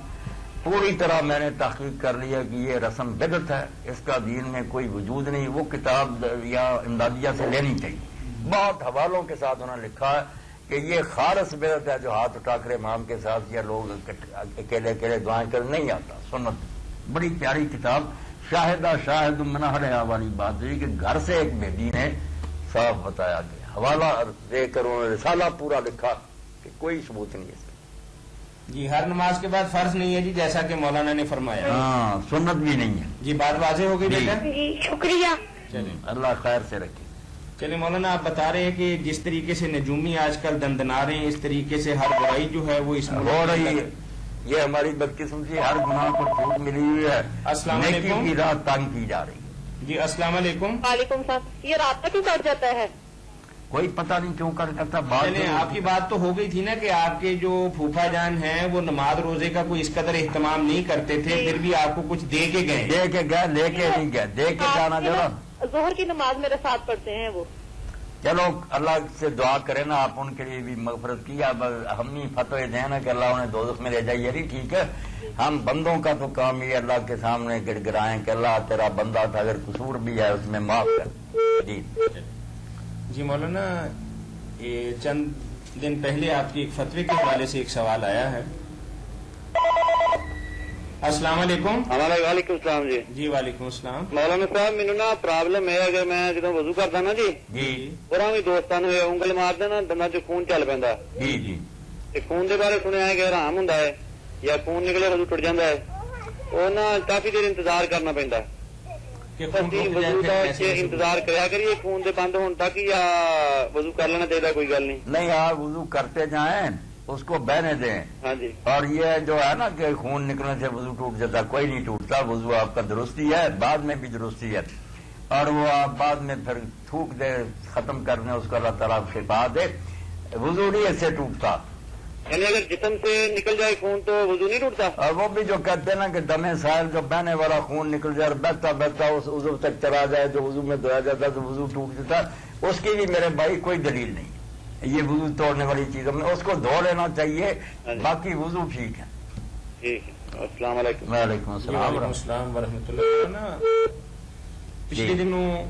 S2: پوری طرح میں نے تحقیق کر لیا کہ یہ رسم بدعت ہے. اس کا دین میں کوئی وجود نہیں. وہ کتاب یا امدادیہ سے لینی چاہیے. بہت حوالوں کے ساتھ انہوں نے لکھا ہے کہ یہ خالص بدعت ہے جو ہاتھ اٹھا کر امام کے ساتھ یا لوگ اکیلے اکیلے دعائیں کر نہیں آتا. سنت بڑی پیاری کتاب شاہد من اہلھا والی بات ہوئی کہ گھر سے ایک بیٹی نے صاف بتایا گیا. حوالہ دے کر انہوں نے رسالہ پورا لکھا کہ کوئی ثبوت نہیں ہے.
S1: جی ہر نماز کے بعد فرض نہیں ہے جی جیسا کہ مولانا نے فرمایا.
S2: ہاں سنت بھی نہیں ہے.
S1: جی بات واضح ہو گئی بیٹا.
S4: جی شکریہ.
S1: چلیں
S2: اللہ خیر سے رکھے.
S1: چلیں مولانا آپ بتا رہے ہیں کہ جس طریقے سے نجومی آج کل دندنا رہے ہیں اس طریقے سے ہر برائی جو ہے وہ اس میں
S2: ہو رہی ہے. یہ ہماری بدقسمتی ہر گناہ کو چھوٹ ملی ہوئی ہے.
S1: السلام
S2: نیکی
S1: علیکم.
S2: کی راہ تنگ کی جا رہی ہے.
S1: جی السلام علیکم.
S7: وعلیکم السلام. یہ رابطہ کیوں کٹ جاتا ہے؟
S2: کوئی پتہ نہیں کیوں کر کرتا. بات
S1: چلیں آپ کی بات تو ہو گئی تھی نا کہ آپ کے جو پھوپھا جان ہیں وہ نماز روزے کا کوئی اس قدر اہتمام نہیں کرتے تھے پھر بھی آپ کو کچھ دے کے گئے.
S2: دے کے گئے لے کے نہیں گئے. دے کے جانا ذرا.
S7: ظہر کی نماز میرے ساتھ پڑھتے ہیں وہ.
S2: چلو اللہ سے دعا کریں نا آپ ان کے لیے بھی مغفرت کی. اب ہم نہیں فتوی دیں نا کہ اللہ انہیں دوزخ میں لے جائیے. نہیں ٹھیک ہے. ہم بندوں کا تو کام یہ اللہ کے سامنے گڑ گڑائیں کہ اللہ تیرا بندہ تھا اگر قصور بھی ہے اس میں معاف کر.
S1: جی مولانا یہ چند دن پہلے آپ کی ایک فتوے کے حوالے سے ایک سوال آیا ہے. السلام علیکم.
S3: وعلیکم السلام جی.
S1: جی وعلیکم السلام.
S3: مولانا صاحب مینوں نا پرابلم ہے اگر میں جدوں وضو کردا نا جی پورا بھی دوستاں نوں انگل مار دینا دنداں چ خون چل پیندا.
S2: جی جی
S3: تے خون دے بارے سنیا ہے کہ حرام ہوندا ہے یا خون نکلے وضو ٹوٹ جاندا ہے. وہ نا کافی دیر انتظار کرنا پیندا ہے.
S1: کہ خون
S3: اسی
S1: رک جائے
S3: وضو
S1: پھر
S3: کا
S1: کیسے
S3: انتظار کریا کریے خون دے بند ہون تک یا وضو کر لینا چاہیے کوئی گل نہیں.
S2: نہیں آپ وضو کرتے جائیں اس کو بہنے دیں.
S3: ہاں جی.
S2: اور یہ جو ہے نا کہ خون نکلنے سے وضو ٹوٹ جاتا کوئی نہیں ٹوٹتا. وضو آپ کا درستی ہے بعد میں بھی درستی ہے. اور وہ آپ بعد میں پھر تھوک دے ختم کرنے اس کو اللہ تعالیٰ شفا دے. وضو نہیں ایسے ٹوٹتا.
S3: یعنی اگر جسم سے نکل جائے خون تو وضو نہیں ٹوٹتا.
S2: اور وہ بھی جو کہتے ہیں نا کہ دم سائل جو بہنے والا خون نکل جائے اور بہتا بہتا اس عضو تک چلا جائے جو وضو میں دھویا جاتا ہے تو وضو ٹوٹ جاتا ہے. اس کی بھی میرے بھائی کوئی دلیل نہیں. یہ وضو توڑنے والی چیز ہم نے اس کو دھو لینا چاہیے. باقی وضو ٹھیک ہے.
S3: ٹھیک ہے. السلام علیکم.
S2: وعلیکم السلام.
S1: وعلیکم السلام ورحمۃ اللہ. نا پچھلے دنوں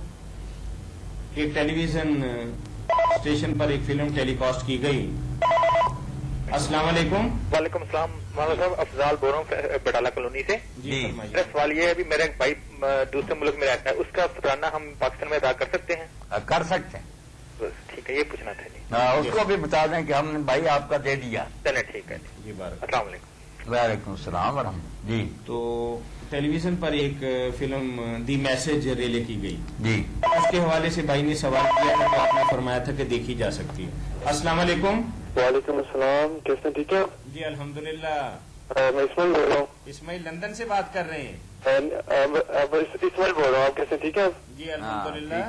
S1: ایک ٹیلی ویژن اسٹیشن پر ایک فلم ٹیلی کاسٹ کی گئی. السلام علیکم.
S6: وعلیکم السلام. مولانا صاحب افضال بول رہا ہوں بٹالہ کالونی سے.
S1: جی
S6: میرا سوال یہ ہے ابھی میرا ایک بھائی دوسرے ملک میں رہتا ہے اس کا فطرانہ ہم پاکستان میں ادا کر سکتے ہیں؟
S2: کر سکتے ہیں.
S6: ٹھیک ہے یہ پوچھنا تھا جی.
S2: اس کو بھی بتا دیں کہ ہم نے بھائی آپ کا دے دیا.
S6: چلیں ٹھیک ہے
S1: جی بارک.
S6: السلام علیکم.
S2: وعلیکم السلام ورحمۃ. جی
S1: تو ٹیلی ویژن پر ایک فلم دی میسج ریلے کی گئی.
S2: جی
S1: اس کے حوالے سے بھائی نے سوال کیا تھا تو آپ نے فرمایا تھا کہ دیکھی جا سکتی ہے. السلام علیکم.
S6: وعلیکم السلام. کیسے ٹھیک ہے؟
S1: جی الحمدللہ.
S6: میں اسماعیل بول رہا ہوں.
S1: اسماعیل لندن سے بات کر رہے ہیں.
S6: اسماعیل بول رہا ہوں. آپ کیسے ٹھیک ہے؟
S1: جی الحمدللہ.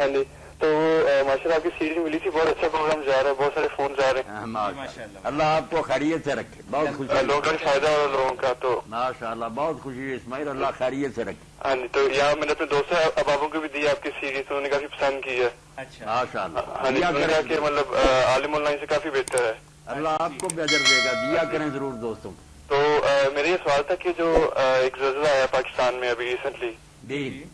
S6: ہاں جی. تو ماشاء اللہ آپ کی سیریز ملی تھی, بہت اچھا پروگرام جا رہا ہے, بہت سارے فون جا رہے ہیں.
S2: اللہ آپ کو خیریت سے رکھے, بہت خوشی,
S6: لوگوں کا فائدہ ہو لوگوں کا, تو
S2: ماشاء اللہ بہت خوشی ہے اسماعیل, اللہ خیریت سے رکھے.
S6: ہاں جی. تو یہاں میں نے اپنے دوستوں احبابوں کو بھی دی آپ کی سیریز, تو انہوں نے کافی پسند کی ہے.
S2: ماشاء اللہ,
S6: ہاں جی. انہوں نے کہا کہ مطلب عالم آن لائن سے کافی بہتر ہے.
S2: اللہ آپ کو بھی اجر دے گا, دیا کریں ضرور دوستوں کو.
S6: تو میرا یہ سوال تھا کہ جو ایک زلزلہ آیا پاکستان میں ابھی ریسنٹلی,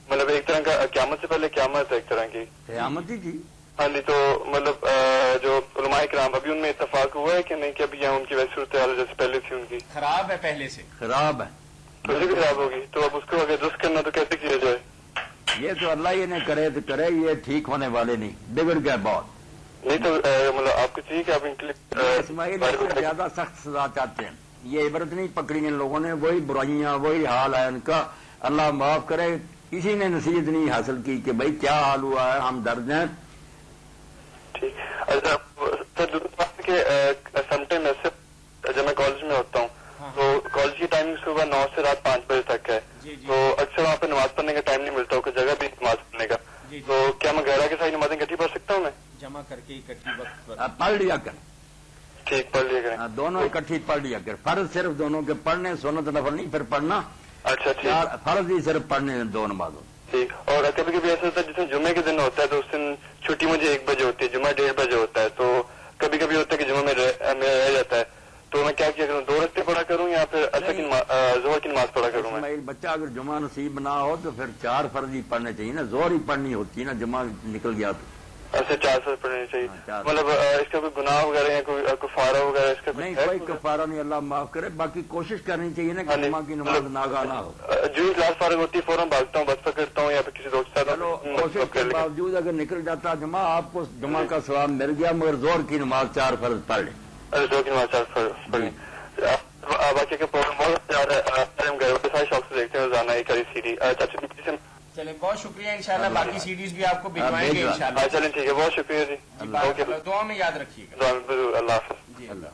S6: مطلب ایک طرح کا قیامت سے پہلے قیامت ہے ایک طرح کی
S2: قیامت ہی تھی.
S6: ہاں جی. تو مطلب جو علماء کرام ابھی ان میں اتفاق ہوا ہے کہ نہیں کہ ابھی یہاں ان کی ویسی صورتحال جیسے پہلے تھی ان کی
S1: خراب ہے, پہلے سے
S2: خراب ہے,
S6: کچھ بھی خراب ہوگی, تو اب اس کو اگر درست کرنا تو کیسے کیا جائے؟
S2: یہ تو اللہ ہی نے کرے تو کرے, یہ ٹھیک ہونے والے نہیں, بگڑ گئے بہت.
S6: نہیں تو مطلب آپ کو چاہیے کہ آپ ان کے لیے
S2: اسماعیل زیادہ سخت سزا چاہتے ہیں, یہ عبرت نہیں پکڑی ان لوگوں نے, وہی برائیاں وہی حال ہے ان کا, اللہ معاف کرے. کسی نے نصیحت نہیں حاصل کی کہ بھائی کیا حال ہوا ہے, ہم درد ہیں.
S6: ٹھیک. اچھا کہ سم ٹائم ایسے جب میں کالج میں ہوتا ہوں تو کالج کی ٹائمنگ صبح 9 سے رات 5 بجے تک ہے, تو اکثر وہاں پہ نماز پڑھنے کا ٹائم نہیں ملتا, کوئی جگہ بھی نماز پڑھنے کا, تو کیا میں غیرہ کے ساتھ نمازیں اکٹھی پڑھ سکتا ہوں؟ میں
S1: جمع کر کے اکٹھی وقت پر
S2: پڑھ لیا کر.
S6: ٹھیک, پڑھ لیا کریں.
S2: دونوں اکٹھی پڑھ لیا کر. فرض صرف دونوں کے پڑھنے, سنت نفل نہیں پھر پڑھنا.
S6: اچھا ٹھیک.
S2: فرض ہی صرف پڑھنے دو نمازوں.
S6: ٹھیک. اور کبھی کبھی ایسا ہوتا ہے جیسے جمعے کے دن ہوتا ہے تو اس دن چھٹی مجھے 1 بجے ہوتی ہے, جمعہ 1:30 بجے ہوتا ہے, تو کبھی کبھی ہوتا ہے کہ جمعہ میں رہ جاتا ہے, تو میں کیا کروں, 2 رکعتیں پڑھا کروں یا پھر ظہر کی نماز پڑھا کروں؟ میں
S2: بچہ اگر جمعہ نصیب نہ ہو تو پھر 4 فرض ہی پڑھنے چاہیے نا, ظہر ہی پڑھنی ہوتی ہے نا, جمعہ نکل گیا تو.
S6: ایسے 4 فرض پڑھنے چاہیے. مطلب اس کا کوئی گناہ وغیرہ یا کوئی کفارہ وغیرہ اس کا
S2: نہیں؟ کوئی کفارہ نہیں, اللہ معاف کرے. باقی کوشش کرنی چاہیے نا کہ جمعہ کی نماز ناگاہ نہ ہو.
S6: جو کلاس فارغ ہوتی ہے فوراً بھاگتا ہوں, بس پکڑتا ہوں یا پھر کسی دوست کے ساتھ.
S2: کوشش کے باوجود اگر نکل جاتا جمعہ, آپ کو جمعہ کا ثواب مل گیا, مگر ظہر کی نماز 4 فرض پڑھ لیں.
S6: ظہر کی نماز 4 فرض پڑھ لیں. باقی کا پروگرام بہت زیادہ ہم گئے سارے شوق سے دیکھتے ہیں روزانہ ایک ہری سیری.
S1: چلے بہت شکریہ, انشاءاللہ باقی سیریز بھی آپ کو بھجوائیں گے انشاءاللہ.
S6: چلیں ٹھیک ہے, بہت شکریہ جی.
S1: دعا میں یاد رکھیے گا.
S6: اللہ حافظ.
S1: جی اللہ.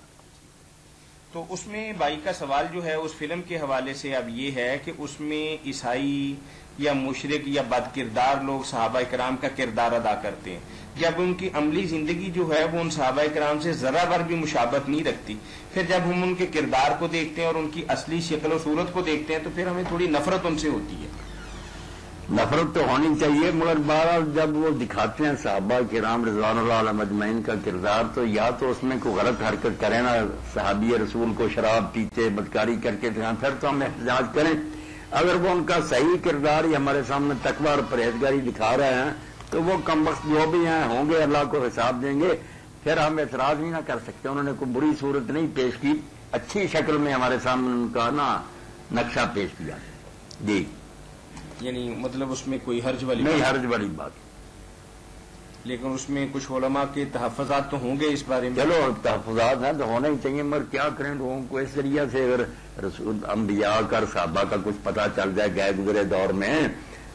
S1: تو اس میں بھائی کا سوال جو ہے اس فلم کے حوالے سے اب یہ ہے کہ اس میں عیسائی یا مشرک یا بد کردار لوگ صحابہ کرام کا کردار ادا کرتے ہیں, جب ان کی عملی زندگی جو ہے وہ ان صحابہ کرام سے ذرا بھر بھی مشابہت نہیں رکھتی, پھر جب ہم ان کے کردار کو دیکھتے ہیں اور ان کی اصلی شکل و صورت کو دیکھتے ہیں تو پھر ہمیں تھوڑی نفرت ان سے ہوتی ہے.
S2: نفرت تو ہونی چاہیے, مگر بہرحال جب وہ دکھاتے ہیں صحابہ کرام رضوان اللہ علیہ مجمعین کا کردار, تو یا تو اس میں کوئی غلط حرکت کریں نا, صحابی رسول کو شراب پیتے بدکاری کر کے دکھائیں, پھر تو ہم احتجاج کریں. اگر وہ ان کا صحیح کردار ہی ہمارے سامنے تقویٰ اور پرہیزگاری دکھا رہے ہیں تو وہ کم وقت جو بھی ہیں ہوں گے, اللہ کو حساب دیں گے, پھر ہم اعتراض نہیں نہ کر سکتے. انہوں نے کوئی بری صورت نہیں پیش کی, اچھی شکل میں ہمارے سامنے ان کا نا نقشہ پیش کیا. جی,
S1: یعنی مطلب اس میں کوئی حرج والی
S2: نہیں, حرج والی بات.
S1: لیکن اس میں کچھ علماء کے تحفظات تو ہوں گے اس بارے میں.
S2: چلو تحفظات ہیں تو ہونے ہی چاہیے, مگر کیا کریں لوگوں کو اس ذریعے سے اگر رسول انبیاء کا صحابہ کا کچھ پتہ چل جائے گئے گزرے دور میں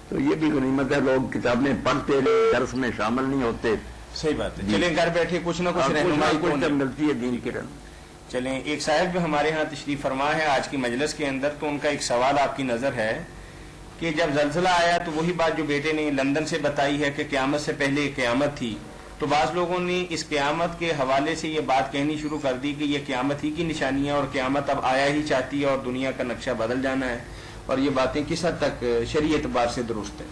S2: تو یہ بھی غنیمت ہے. لوگ کتابیں پڑھتے درس میں شامل نہیں ہوتے.
S1: صحیح بات ہے. چلیں گھر بیٹھے کچھ نہ کچھ رہنمائی
S2: کچھ ملتی ہے دین کی رن.
S1: چلیں ایک صاحب جو ہمارے ہاں تشریف فرما ہے آج کی مجلس کے اندر, تو ان کا ایک سوال آپ کی نظر ہے کہ جب زلزلہ آیا تو وہی بات جو بیٹے نے لندن سے بتائی ہے کہ قیامت سے پہلے قیامت تھی, تو بعض لوگوں نے اس قیامت کے حوالے سے یہ بات کہنی شروع کر دی کہ یہ قیامت ہی کی نشانی ہے اور قیامت اب آیا ہی چاہتی ہے اور دنیا کا نقشہ بدل جانا ہے, اور یہ باتیں کس حد تک شرعی اعتبار سے درست ہے؟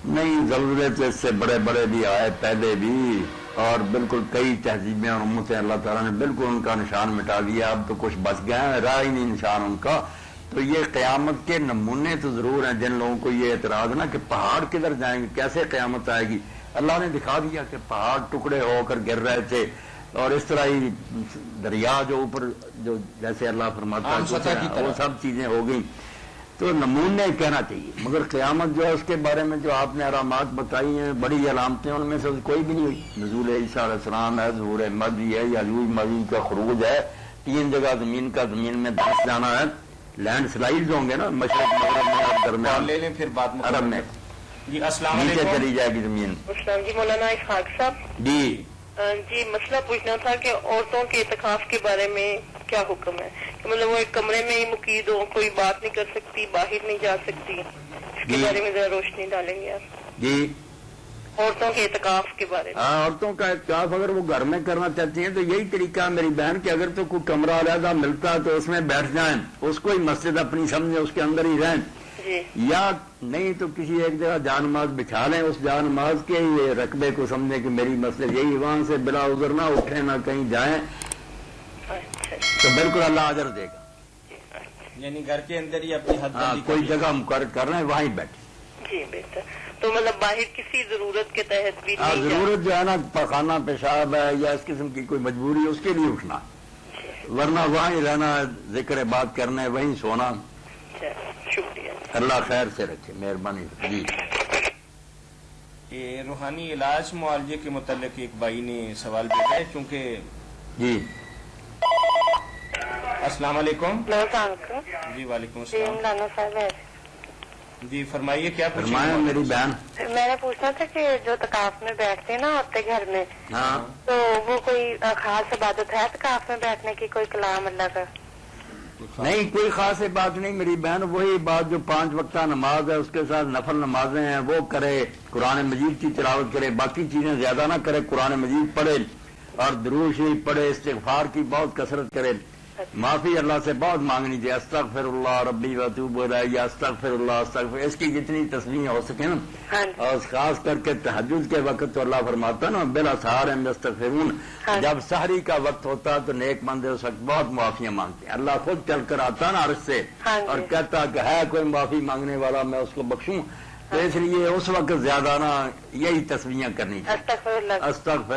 S2: نہیں, زلزلے تو اس سے بڑے بڑے بھی آئے پہلے بھی, اور بالکل کئی تہذیبیں اور امتیں اللہ تعالیٰ نے بالکل ان کا نشان مٹا دیا. اب تو کچھ بچ گئے ہیں, رہا ہی نہیں نشان ان کا. تو یہ قیامت کے نمونے تو ضرور ہیں. جن لوگوں کو یہ اعتراض نا کہ پہاڑ کدھر جائیں گے, کیسے قیامت آئے گی, اللہ نے دکھا دیا کہ پہاڑ ٹکڑے ہو کر گر رہے تھے, اور اس طرح ہی دریا جو اوپر جو جیسے اللہ فرماتا ہے وہ سب چیزیں ہو گئی. تو نمونے کہنا چاہیے, مگر قیامت جو ہے اس کے بارے میں جو آپ نے علامات بتائی ہیں بڑی علامتیں, ان میں سے کوئی بھی نہیں ہوئی. نزول عیسیٰ علیہ السلام ہے, ظہور مہدی ہے, یاجوج ماجوج کا خروج ہے, 3 جگہ زمین میں دھنس جانا ہے, لینڈ سلائڈز ہوں گے نا مشرق مغرب میں اور درمیان
S1: لے لیں پھر بات
S2: عرب میں.
S1: جی السلام
S2: نیچے
S1: علیکم.
S2: چلی جائے گی زمین.
S7: السلام جی, مولانا اسحاق صاحب.
S2: جی
S7: جی مسئلہ پوچھنا تھا کہ عورتوں کے اعتکاف کے بارے میں کیا حکم ہے, کہ مطلب وہ ایک کمرے میں ہی مقید ہو, کوئی بات نہیں کر سکتی, باہر نہیں جا سکتی, اس کے بارے میں ذرا روشنی ڈالیں گے آپ.
S2: جی
S7: عورتوں کے اعتکاف کے بارے میں؟
S2: ہاں، عورتوں کا اعتکاف اگر وہ گھر میں کرنا چاہتی ہیں تو یہی طریقہ ہے میری بہن کہ اگر تو کوئی کمرہ علیحدہ ملتا ہے تو اس میں بیٹھ جائیں، اس کو ہی مسجد اپنی سمجھیں، اس کے اندر ہی رہیں،
S7: جی
S2: یا نہیں تو کسی ایک جگہ جا نماز بچھا لیں، اس جا نماز کے یہ رقبے کو سمجھیں کہ میری مسجد یہی، وہاں سے بلا عذر نہ اٹھیں نہ کہیں جائیں،
S7: اچھا
S2: تو بالکل اللہ اجر دے گا۔
S1: یعنی گھر کے اندر ہی اپنی حد
S2: ہاں، کوئی جگہ مقرر کر رہے ہیں وہیں بیٹھے۔
S7: جی بہتر، تو مطلب باہر کسی ضرورت کے تحت بھی
S2: ہاں،
S7: نہیں
S2: ضرورت جو ہے نا پخانہ پیشاب ہے یا اس قسم کی کوئی مجبوری ہے اس کے لیے اٹھنا، ورنہ وہیں رہنا، ذکر بات کرنا ہے، وہیں سونا۔
S7: شکریہ،
S2: اللہ خیر سے رکھے، مہربانی۔ جی
S1: یہ روحانی علاج معالجے کے متعلق ایک بھائی نے سوال بھیجا ہے، چونکہ
S2: جی
S1: السلام علیکم۔
S7: السلام علیکم۔
S1: جی وعلیکم
S7: جی
S1: السلام۔
S7: مولانا صاحب ہے،
S1: جی فرمائیے کیا پوچھیں گے؟
S2: فرمائیں میری بہن۔
S7: میں نے پوچھنا تھا کہ جو تکاف میں بیٹھتے ہیں نا اپنے گھر میں،
S2: ہاں،
S7: تو وہ کوئی خاص عبادت ہے تکاف میں بیٹھنے کی، کوئی کلام اللہ کا؟
S2: نہیں کوئی خاص بات نہیں میری بہن، وہی بات جو 5 وقتہ نماز ہے اس کے ساتھ نفل نمازیں ہیں وہ کرے، قرآن مجید کی تلاوت کرے، باقی چیزیں زیادہ نہ کرے، قرآن مجید پڑھے اور درود شریف پڑھے، استغفار کی بہت کثرت کرے، معافی اللہ سے بہت مانگنی چاہیے، استغفر اللہ ربی واتوب الیہ، یا استغفر اللہ استغفر، اس کی جتنی تسبیح ہو سکے نا، اور خاص کر کے تہجد کے وقت تو اللہ فرماتا نا بالاسحار ہم یستغفرون، جب سحری کا وقت ہوتا تو نیک بندے اس وقت بہت معافیاں مانگتے ہیں، اللہ خود چل کر آتا نا عرش سے اور کہتا کہ ہے کوئی معافی مانگنے والا میں اس کو بخشوں، تو اس لیے اس وقت زیادہ نا یہی تسبیحاں کرنی چاہیے، استغفر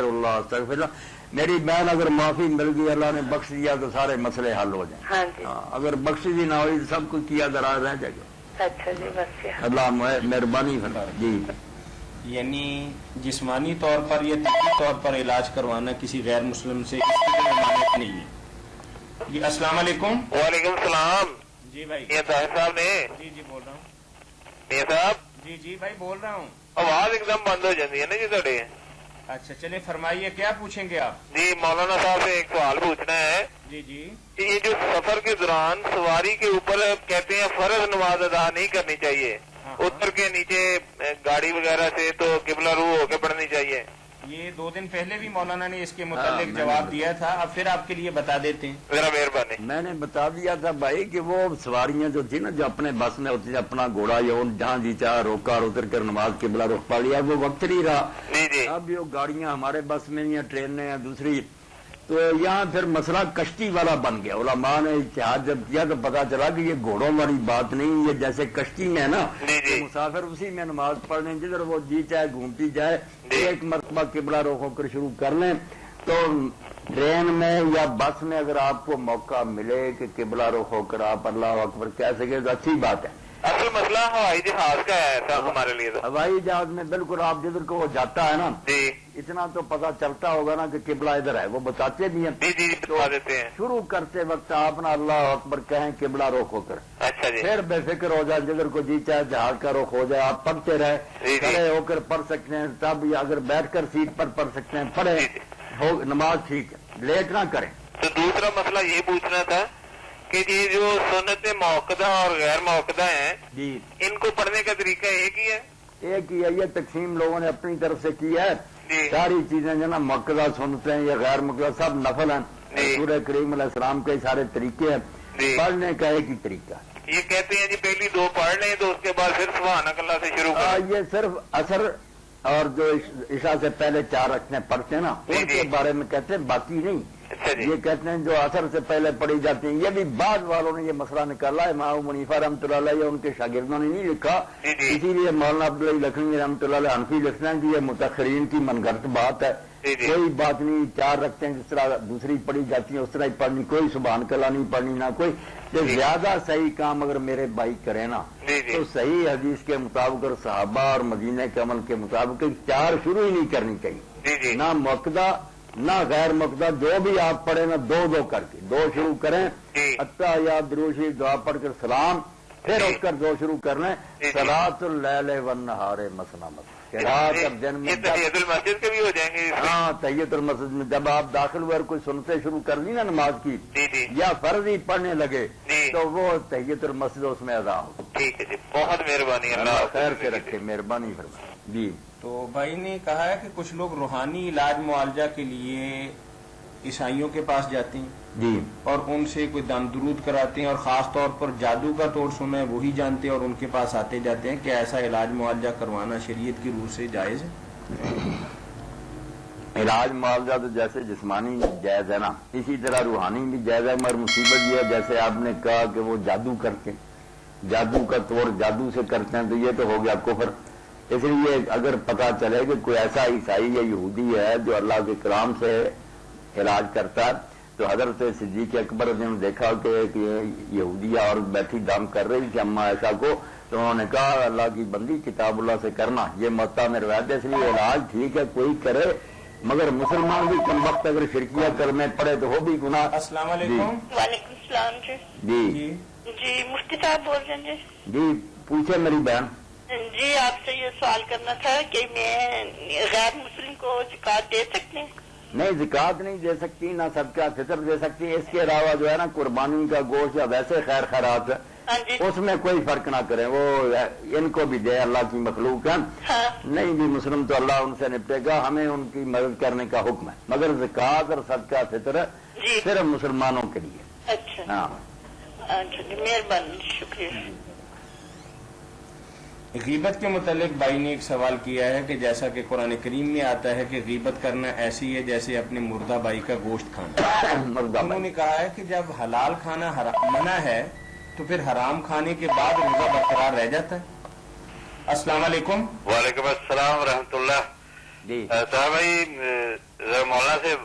S2: اللہ استغفر اللہ۔ میری بہن اگر معافی مل گئی، اللہ نے بخش دیا تو سارے مسئلے حل ہو جائیں، ہاں، اگر بخشی نہ ہوئی تو سب کچھ کیا دراز رہ جائے گا۔
S7: اچھا جی، بس
S2: اللہ مہربانی فرما۔ جی
S1: یعنی جسمانی طور پر یا طبی طور پر علاج کروانا کسی غیر مسلم سے اس کی کوئی ممانعت نہیں ہے۔ جی السلام علیکم۔
S6: وعلیکم السلام۔
S1: جی بھائی۔
S6: یہ طاہر صاحب نے؟
S1: جی جی بول رہا ہوں۔
S6: میاں صاحب؟
S1: جی جی بھائی بول رہا ہوں۔
S6: آواز ایک دم بند ہو جاتی ہے نا جی تھوڑی۔
S1: اچھا چلے فرمائیے کیا پوچھیں گے آپ؟
S6: جی مولانا صاحب سے ایک سوال پوچھنا ہے
S1: جی جی
S6: کہ یہ جو سفر کے دوران سواری کے اوپر کہتے ہیں فرض نماز ادا نہیں کرنی چاہیے، اتر کے نیچے گاڑی وغیرہ سے تو قبلہ رو ہو کے پڑھنی چاہیے،
S1: یہ 2 دن پہلے بھی مولانا نے اس کے متعلق جواب دیا تھا، اب پھر آپ کے لیے بتا دیتے ہیں۔
S6: ذرا مہربانی۔
S2: میں نے بتا دیا تھا بھائی کہ وہ سواریاں جو تھی نا جو اپنے بس میں ہوتی تھی، اپنا گھوڑا یا جہاں جی چاہ روکا اور اتر کر نماز قبلہ رخ پڑھ لیا، وہ وقت نہیں رہا۔
S6: جی جی۔
S2: اب یہ گاڑیاں ہمارے بس میں یا ٹرینیں یا دوسری، تو یہاں پھر مسئلہ کشتی والا بن گیا۔ علماء نے اتحاد جب کیا تو پتا چلا کہ یہ گھوڑوں والی بات نہیں، یہ جیسے کشتی میں ہے نا، مسافر اسی میں نماز پڑھنے جدھر وہ جی چاہے گھومتی جائے، ایک مرتبہ قبلہ رخ ہو کر شروع کر لیں۔ تو ٹرین میں یا بس میں اگر آپ کو موقع ملے کہ قبلہ رخ ہو کر آپ اللہ اکبر کہہ سکے تو اچھی بات ہے۔
S6: اصل مسئلہ ہوائی جہاز کا ہے صاحب ہمارے لیے تو۔
S2: ہوائی جہاز میں بالکل آپ جدھر کو وہ جاتا ہے نا،
S6: جی
S2: اتنا تو پتا چلتا ہوگا نا کہ قبلہ ادھر ہے، وہ بتاتے بھی ہیں۔
S6: جی جی بتا دیتے ہیں۔
S2: شروع کرتے وقت آپ نا اللہ اکبر کہیں قبلہ رخ ہو کر،
S6: اچھا جی۔
S2: پھر بے فکر ہو جائے، جدھر کو جی چاہے جہاز کا رخ ہو جائے، آپ پڑھتے رہے،
S6: جی۔
S2: کھڑے ہو کر پڑھ سکتے ہیں تب، یا اگر بیٹھ کر سیٹ پر پڑھ سکتے ہیں پڑھے، نماز ٹھیک ہے، لیٹ نہ کریں۔
S6: تو دوسرا مسئلہ یہ پوچھنا تھا کہ یہ جو سنت موقدہ اور غیر موقدہ ہیں،
S2: جی
S6: ان کو پڑھنے کا طریقہ ایک ہی ہے؟
S2: ایک ہی ہے، یہ تقسیم لوگوں نے اپنی طرف سے کی ہے۔
S6: جی۔
S2: ساری چیزیں جو نا موقدہ سنتے ہیں یا غیر موقدہ سب نفل ہیں،
S6: جی۔
S2: سورہ کریم علیہ السلام کے سارے طریقے ہیں،
S6: جی۔
S2: پڑھنے کا ایک ہی طریقہ ہے۔
S6: یہ کہتے ہیں جی پہلی 2 پڑھ لیں تو اس کے بعد پھر سبحانک اللہ سے شروع کریں۔
S2: یہ صرف اثر اور جو عشاء سے پہلے 4 رکعتیں پڑھتے ہیں نا ان کے بارے میں کہتے ہیں، باقی نہیں۔
S6: اچھا جی۔
S2: یہ کہتے ہیں جو اثر سے پہلے پڑھی جاتی ہیں، یہ بھی بعض والوں نے یہ مسئلہ نکالا ہے، امام حنیفہ رحمۃ اللہ علیہ ان کے شاگردوں نے نہیں لکھا،
S6: جی جی۔
S2: اسی لیے مولانا عبداللہ لکھنوی رحمۃ اللہ علیہ حنفی لکھتے ہیں کہ یہ متاخرین کی من گھڑت بات ہے،
S6: جی جی۔
S2: کوئی بات نہیں، 4 رکعتیں جس طرح دوسری پڑھی جاتی ہیں اس طرح ہی پڑھنی، کوئی سبحان اللہ نہیں پڑھنی، نہ کوئی جو زیادہ صحیح کام اگر میرے بھائی کرے نا
S6: جی جی۔
S2: تو صحیح حدیث کے مطابق اور صحابہ اور مدینہ کے عمل کے مطابق 4 شروع ہی نہیں کرنی چاہیے،
S6: جی جی۔
S2: نہ موقدہ نہ غیر موقدہ، جو بھی آپ پڑھیں نا 2 کر کے 2 شروع کریں،
S6: جی۔
S2: یا درود شریف دعا پڑھ کر سلام، پھر اٹھ کر 2 شروع کر لیں،
S6: جی۔
S2: صلاۃ اللیل والنہار مثنی مثنی، کہ رات اور دن میں
S6: یہ تحیۃ المسجد کے بھی ہو جائیں گے؟
S2: ہاں تحیۃ المسجد میں جب آپ داخل ہوئے اور کوئی سنتے شروع کر لی نا نماز کی،
S6: جی جی۔
S2: یا فرض ہی پڑھنے لگے
S6: جی۔
S2: تو وہ تحیۃ المسجد اس میں ادا ہو۔
S6: ٹھیک ہے جی، بہت مہربانی،
S2: اللہ خیر سے رکھے، مہربانی فرمائے۔ جی
S1: تو بھائی نے کہا ہے کہ کچھ لوگ روحانی علاج معالجہ کے لیے عیسائیوں کے پاس جاتے ہیں
S2: جی،
S1: اور ان سے کوئی دم درود کراتے ہیں، اور خاص طور پر جادو کا طور سنا ہے وہی جانتے ہیں اور ان کے پاس آتے جاتے ہیں. کیا ایسا علاج معالجہ کروانا شریعت کی روح سے جائز ہے؟
S2: علاج معالجہ تو جیسے جسمانی جائز ہے نا، اسی طرح روحانی بھی جائز ہے. مگر مصیبت یہ ہے جیسے آپ نے کہا کہ وہ جادو کرتے ہیں، جادو کا طور جادو سے کرتے ہیں، تو یہ تو ہو گیا کفر. اس لیے اگر پتہ چلے کہ کوئی ایسا عیسائی یا یہودی ہے جو اللہ کے کلام سے علاج کرتا ہے، تو حضرت صدیق اکبر نے دیکھا کہ ایک یہودیہ اور بیٹھی دم کر رہی تھی اما عائشہ کو، تو انہوں نے کہا اللہ کی بندی کتاب اللہ سے کرنا، یہ موطا میں روایت ہے. اس لیے علاج ٹھیک ہے کوئی کرے، مگر مسلمان بھی کم وقت اگر شرکیہ کرنے پڑے تو وہ بھی گناہ.
S1: السلام علیکم.
S7: وعلیکم السلام جی.
S2: جی
S7: جی مفتی صاحب بول رہے ہیں جی.
S2: جی پوچھے میری بہن.
S7: جی آپ سے یہ سوال کرنا تھا کہ میں غیر مسلم کو زکوٰۃ دے سکتے ہیں؟
S2: نہیں، زکوٰۃ نہیں دے سکتی، نہ صدقہ فطر دے سکتی. اس کے علاوہ جو ہے نا قربانی کا گوشت یا ویسے خیر خیرات
S7: ہاں جی.
S2: اس میں کوئی فرق نہ کریں، وہ ان کو بھی دے، اللہ کی مخلوق ہے.
S7: ہاں.
S2: نہیں بھی مسلم تو اللہ ان سے نپٹے گا، ہمیں ان کی مدد کرنے کا حکم ہے، مگر زکوٰۃ اور صدقہ فطر
S7: جی.
S2: صرف مسلمانوں کے لیے.
S7: اچھا.
S2: ہاں
S7: اچھا جی، مہربانی، شکریہ.
S1: غیبت کے متعلق بھائی نے ایک سوال کیا ہے کہ جیسا کہ قرآن کریم میں آتا ہے کہ غیبت کرنا ایسی ہے جیسے اپنے مردہ بھائی کا گوشت کھانا.
S2: مردہ
S1: انہوں نے کہا ہے کہ جب حلال کھانا منع ہے تو پھر حرام کھانے کے بعد روزہ برقرار رہ جاتا ہے. السلام علیکم.
S6: وعلیکم السلام ورحمۃ اللہ.
S2: جی
S6: صاحب بھائی مولانا سے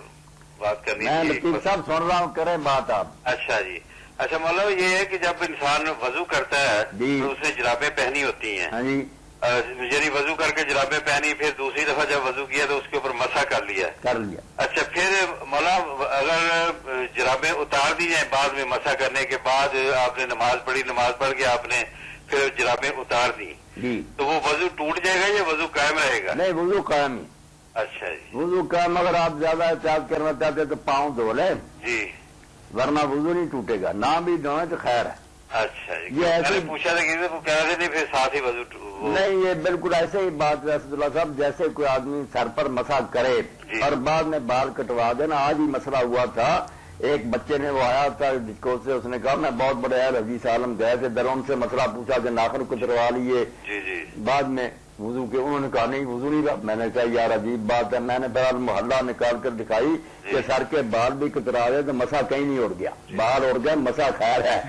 S6: بات کرنی
S2: میں
S6: تھی.
S2: لطیف صاحب سن رہا ہوں، کریں بات آپ.
S6: اچھا جی. اچھا مولانا یہ ہے کہ جب انسان وضو کرتا ہے
S2: جی.
S6: تو اس نے جرابیں پہنی ہوتی ہیں،
S2: ہاں جی
S6: یعنی وضو کر کے جرابیں پہنی، پھر دوسری دفعہ جب وضو کیا تو اس کے اوپر مسح کر لیا.
S2: کر لیا.
S6: اچھا پھر مولانا اگر جرابیں اتار دی جائیں بعد میں مسح کرنے کے بعد، آپ نے نماز پڑھی، نماز پڑھ کے آپ نے پھر جرابیں اتار دی،
S2: جی
S6: تو وہ وضو ٹوٹ جائے گا یا وضو قائم رہے گا؟
S2: نہیں، وضو قائم ہی.
S6: اچھا جی.
S2: وضو قائم، اگر آپ زیادہ احتیاط کرنا چاہتے تو پاؤں دھو لیں،
S6: جی.
S2: ورنہ وضو نہیں ٹوٹے گا. نہ بھی دھوئیں تو خیر ہے.
S6: اچھا جی.
S2: یہ ایسے
S6: میں نے پوچھا تھا کہ وہ کہہ رہے تھے پھر ساتھ ہی وضو
S2: نہیں، یہ بالکل ایسے ہی بات ہے اسد اللہ صاحب، جیسے کوئی آدمی سر پر مسح کرے
S6: جی.
S2: اور بعد میں بال کٹوا دینا. آج ہی مسئلہ ہوا تھا، ایک بچے نے وہ آیا تھا ڈسکو سے، اس نے کہا میں بہت بڑے اہل حدیث عالم گئے تھے، در ان سے مسئلہ پوچھا کہ ناخن کتروا لیے.
S6: جی جی.
S2: بعد میں وضو کے انہوں نے کہا نہیں وضو نہیں رہا. میں نے کہا یار عجیب بات ہے. میں نے بہرحال محلہ نکال کر دکھائی کہ سر کے بال بھی کترا گئے تو مسا کہیں نہیں اڑ گیا، بال اڑ گئے، مسا خیر ہے،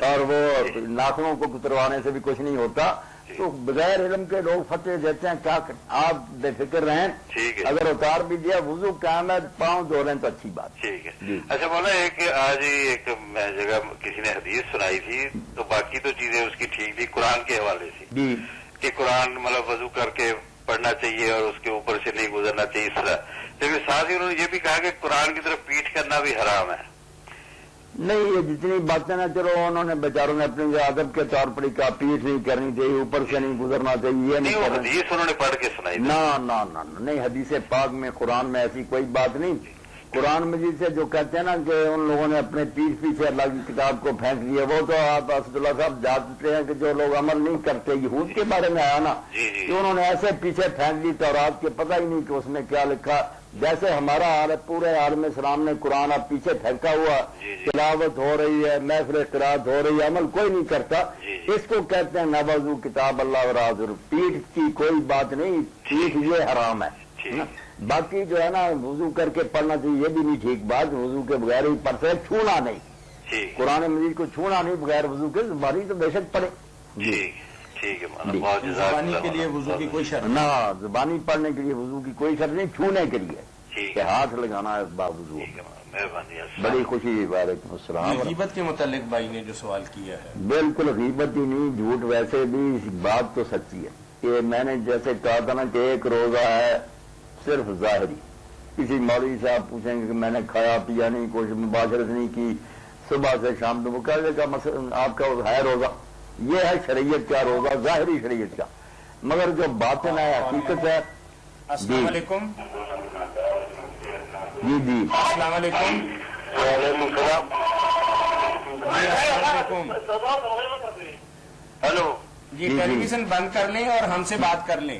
S2: اور وہ ناخنوں کو کتروانے سے بھی کچھ نہیں ہوتا. تو بغیر علم کے لوگ فتوے دیتے ہیں، کیا آپ بے فکر رہیں.
S6: ٹھیک ہے.
S2: اگر اتار بھی دیا وضو قائم ہے، پاؤں دھو لیں تو اچھی بات.
S6: ٹھیک ہے.
S2: جی.
S6: اچھا مولانا ایک آج ہی ایک جگہ کسی نے حدیث سنائی تھی، تو باقی تو چیزیں اس کی ٹھیک تھی، قرآن کے حوالے سے
S2: جی
S6: کہ قرآن مطلب وضو کر کے پڑھنا چاہیے اور اس کے اوپر سے نہیں گزرنا چاہیے اس طرح، لیکن ساتھ ہی انہوں نے یہ بھی کہا کہ قرآن کی طرف پیٹھ کرنا بھی حرام ہے.
S2: نہیں، یہ جتنی باتیں نا چلو انہوں نے بیچاروں نے اپنی ادب کے طور پر کہا پیٹھ نہیں کرنی چاہیے، اوپر سے نہیں گزرنا چاہیے، یہ
S6: نہیں وہ
S2: کرنا.
S6: حدیث انہوں نے پڑھ کے سنائی تھی.
S2: نہ نہیں، حدیث پاک میں قرآن میں ایسی کوئی بات نہیں. قرآن مجید سے جو کہتے ہیں نا کہ ان لوگوں نے اپنے پیٹھ پیچھے اللہ کی کتاب کو پھینک دیا، وہ تو آپ اسد اللہ صاحب جانتے ہیں کہ جو لوگ عمل نہیں کرتے، یہود کے بارے میں آیا نا کہ انہوں نے ایسے پیچھے پھینک دی تورات کے، پتہ ہی نہیں کہ اس میں کیا لکھا. جیسے ہمارا حال ہے، پورے عالم اسلام نے قرآن اب پیچھے پھینکا ہوا، تلاوت ہو رہی ہے، محفل قرات ہو رہی ہے، عمل کوئی نہیں کرتا. اس کو کہتے ہیں نوازو کتاب اللہ اور حاضر. پیٹھ کی کوئی بات نہیں، پیٹھ یہ حرام ہے. باقی جو ہے نا وضو کر کے پڑھنا چاہیے، یہ بھی نہیں ٹھیک بات. وضو کے بغیر ہی پڑھ سکتے، چھونا نہیں، قرآن مجید کو چھونا نہیں بغیر وضو کے. زبانی تو بے شک پڑھے.
S6: ٹھیک ہے مولانا، بہت جزاک اللہ.
S1: زبانی کے لیے وضو کی کوئی شرط
S2: نہ، زبانی پڑھنے کے لیے وضو کی کوئی شرط نہیں، چھونے کے لیے کہ ہاتھ لگانا ہے باوضو.
S6: مہربانی.
S2: بڑی خوشی. وعلیکم السلام.
S1: غیبت کے متعلق بھائی نے جو سوال کیا ہے،
S2: بالکل غیبت ہی نہیں، جھوٹ. ویسے بھی بات تو سچی ہے کہ میں نے جیسے کہا تھا نا کہ ایک روزہ ہے صرف ظاہری. کسی مولوی صاحب پوچھیں گے کہ میں نے کھایا پیا نہیں، کوئی مباشرت نہیں کی صبح سے شام تک، وہ کہہ دے گا آپ کا ہے روزہ. یہ ہے شریعت کا روزہ، ظاہری شریعت کا. مگر جو باطن ہے، حقیقت ہے.
S1: السلام علیکم.
S2: جی
S1: السلام علیکم.
S6: وعلیکم السلام.
S1: السلام علیکم.
S6: ہلو.
S1: جی ٹیلی ویژن بند کر لیں اور ہم سے بات کر لیں.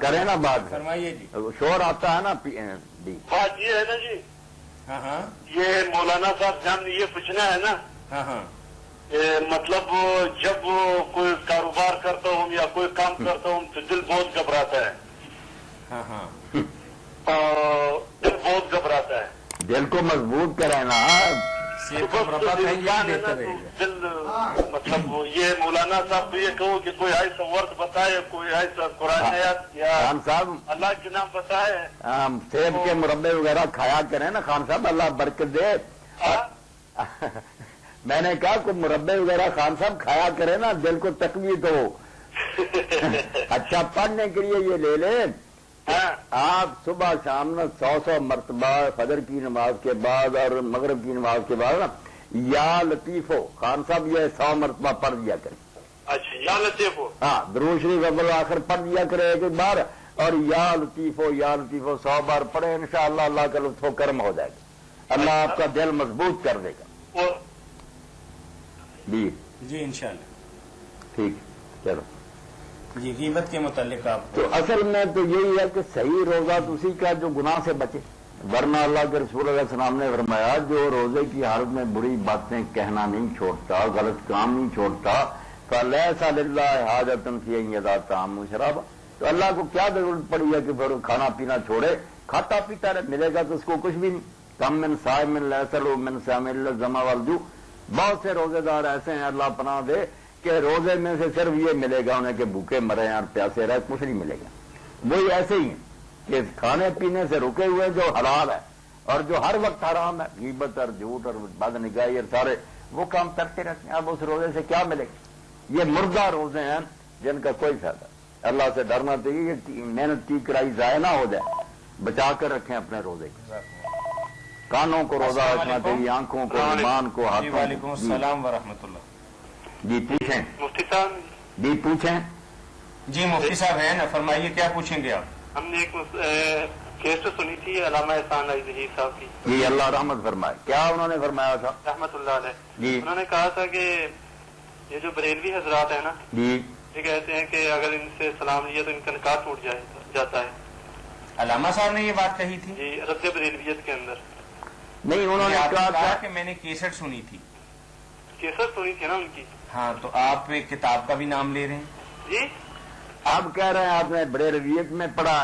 S2: کریں نا بات
S1: فرمائیے جی.
S2: شور آتا ہے نا جی.
S8: بات یہ ہے نا جی،
S1: ہاں ہاں
S8: یہ مولانا صاحب جان یہ پوچھنا ہے نا،
S1: ہاں ہاں
S8: مطلب جب کوئی کاروبار کرتا ہوں یا کوئی کام کرتا ہوں تو دل بہت گھبراتا ہے،
S1: ہاں ہاں
S8: دل بہت گھبراتا ہے.
S2: دل کو مضبوط کریں نا.
S8: دل مطلب یہ مولانا صاحب کو یہ کہو کہ کوئی ایسا ورد بتائے، کوئی ایسا قرآن آیات یا
S2: خان صاحب
S8: اللہ کے نام بتائے.
S2: سیب کے مربے وغیرہ کھایا کریں نا خان صاحب، اللہ برکت دے. میں نے کہا کوئی مربے وغیرہ خان صاحب کھایا کریں نا، دل کو تقویت ہو. اچھا پڑھنے کے لیے یہ لے لیں، آپ صبح شام نا 100 مرتبہ فجر کی نماز کے بعد اور مغرب کی نماز کے بعد نا یا لطیف ہو خان صاحب یہ 100 مرتبہ پڑھ دیا کریں.
S8: اچھا یا لطیف ہو،
S2: ہاں درود شریف اول آخر پڑھ دیا کرے ایک بار، اور یا لطیف ہو 100 بار پڑھے، انشاءاللہ اللہ کا لطف و کرم ہو جائے گا، اللہ آپ کا دل مضبوط کر دے گا. جی
S1: جی انشاءاللہ.
S2: ٹھیک چلو.
S1: جی غیبت کے متعلق آپ
S2: تو اصل میں تو یہی ہے کہ صحیح روزہ تو اسی کا جو گناہ سے بچے، ورنہ اللہ کے رسول علیہ السلام نے فرمایا جو روزے کی حالت میں بری باتیں کہنا نہیں چھوڑتا، غلط کام نہیں چھوڑتا، فَلَيْسَ لِلَّهِ حَاجَةٌ فِي أَن يَدَعَ الطَّعَامَ وَالشَّرَابَ، تو اللہ کو کیا ضرورت پڑی ہے کہ پھر کھانا پینا چھوڑے، کھاتا پیتا رہے، ملے گا تو اس کو کچھ بھی نہیں. کم من صائم ليس له من صيام الا الظمأ والجوع. بہت سے روزے دار ایسے ہیں اللہ پناہ دے کہ روزے میں سے صرف یہ ملے گا انہیں کہ بھوکے مرے اور پیاسے رہے، کچھ نہیں ملے گا. وہی ایسے ہی ہیں کہ کھانے پینے سے رکے ہوئے جو حلال ہے اور جو ہر وقت حرام ہے، غیبت اور جھوٹ اور بد نگاہی اور سارے وہ کام کرتے رہتے ہیں. اب اس روزے سے کیا ملے گا؟ یہ مردہ روزے ہیں جن کا کوئی فائدہ. اللہ سے ڈرنا چاہیے کہ محنت کی کرائی ضائع نہ ہو جائے، بچا کر رکھیں اپنے روزے کو. کانوں کو روزہ رکھنا چاہیے، آنکھوں کو، ایمان کو، ہاتھوں کو.
S1: وعلیکم السلام ورحمۃ اللہ.
S2: جی پوچھیں.
S8: مفتی صاحب
S2: جی پوچھیں.
S1: جی مفتی صاحب ہیں نا، فرمائیے کیا پوچھیں گے آپ؟
S8: ہم نے ایک کیسٹ سنی تھی علامہ احسان علی ظہیر صاحب کی،
S2: جی اللہ رحمت فرمائے. کیا انہوں نے فرمایا تھا؟
S8: رحمت اللہ علیہ.
S2: جی
S8: انہوں نے کہا تھا کہ یہ جو بریلوی حضرات ہیں نا،
S2: جی
S8: یہ کہتے ہیں کہ اگر ان سے سلام لیا تو ان کا نکاح ٹوٹ جاتا ہے.
S1: علامہ صاحب نے یہ بات کہی تھی؟
S8: جی رد بریلویت کے اندر.
S2: نہیں، انہوں نے
S1: آپ نے
S2: کہا
S1: کہا
S2: تھا
S1: کہ میں نے کیسٹ سنی تھی.
S8: کیسٹ سنی تھی نا ان کی.
S1: ہاں تو آپ ایک کتاب کا بھی نام لے رہے ہیں.
S8: جی
S2: آپ کہہ رہے ہیں آپ نے بریلویت میں پڑھا.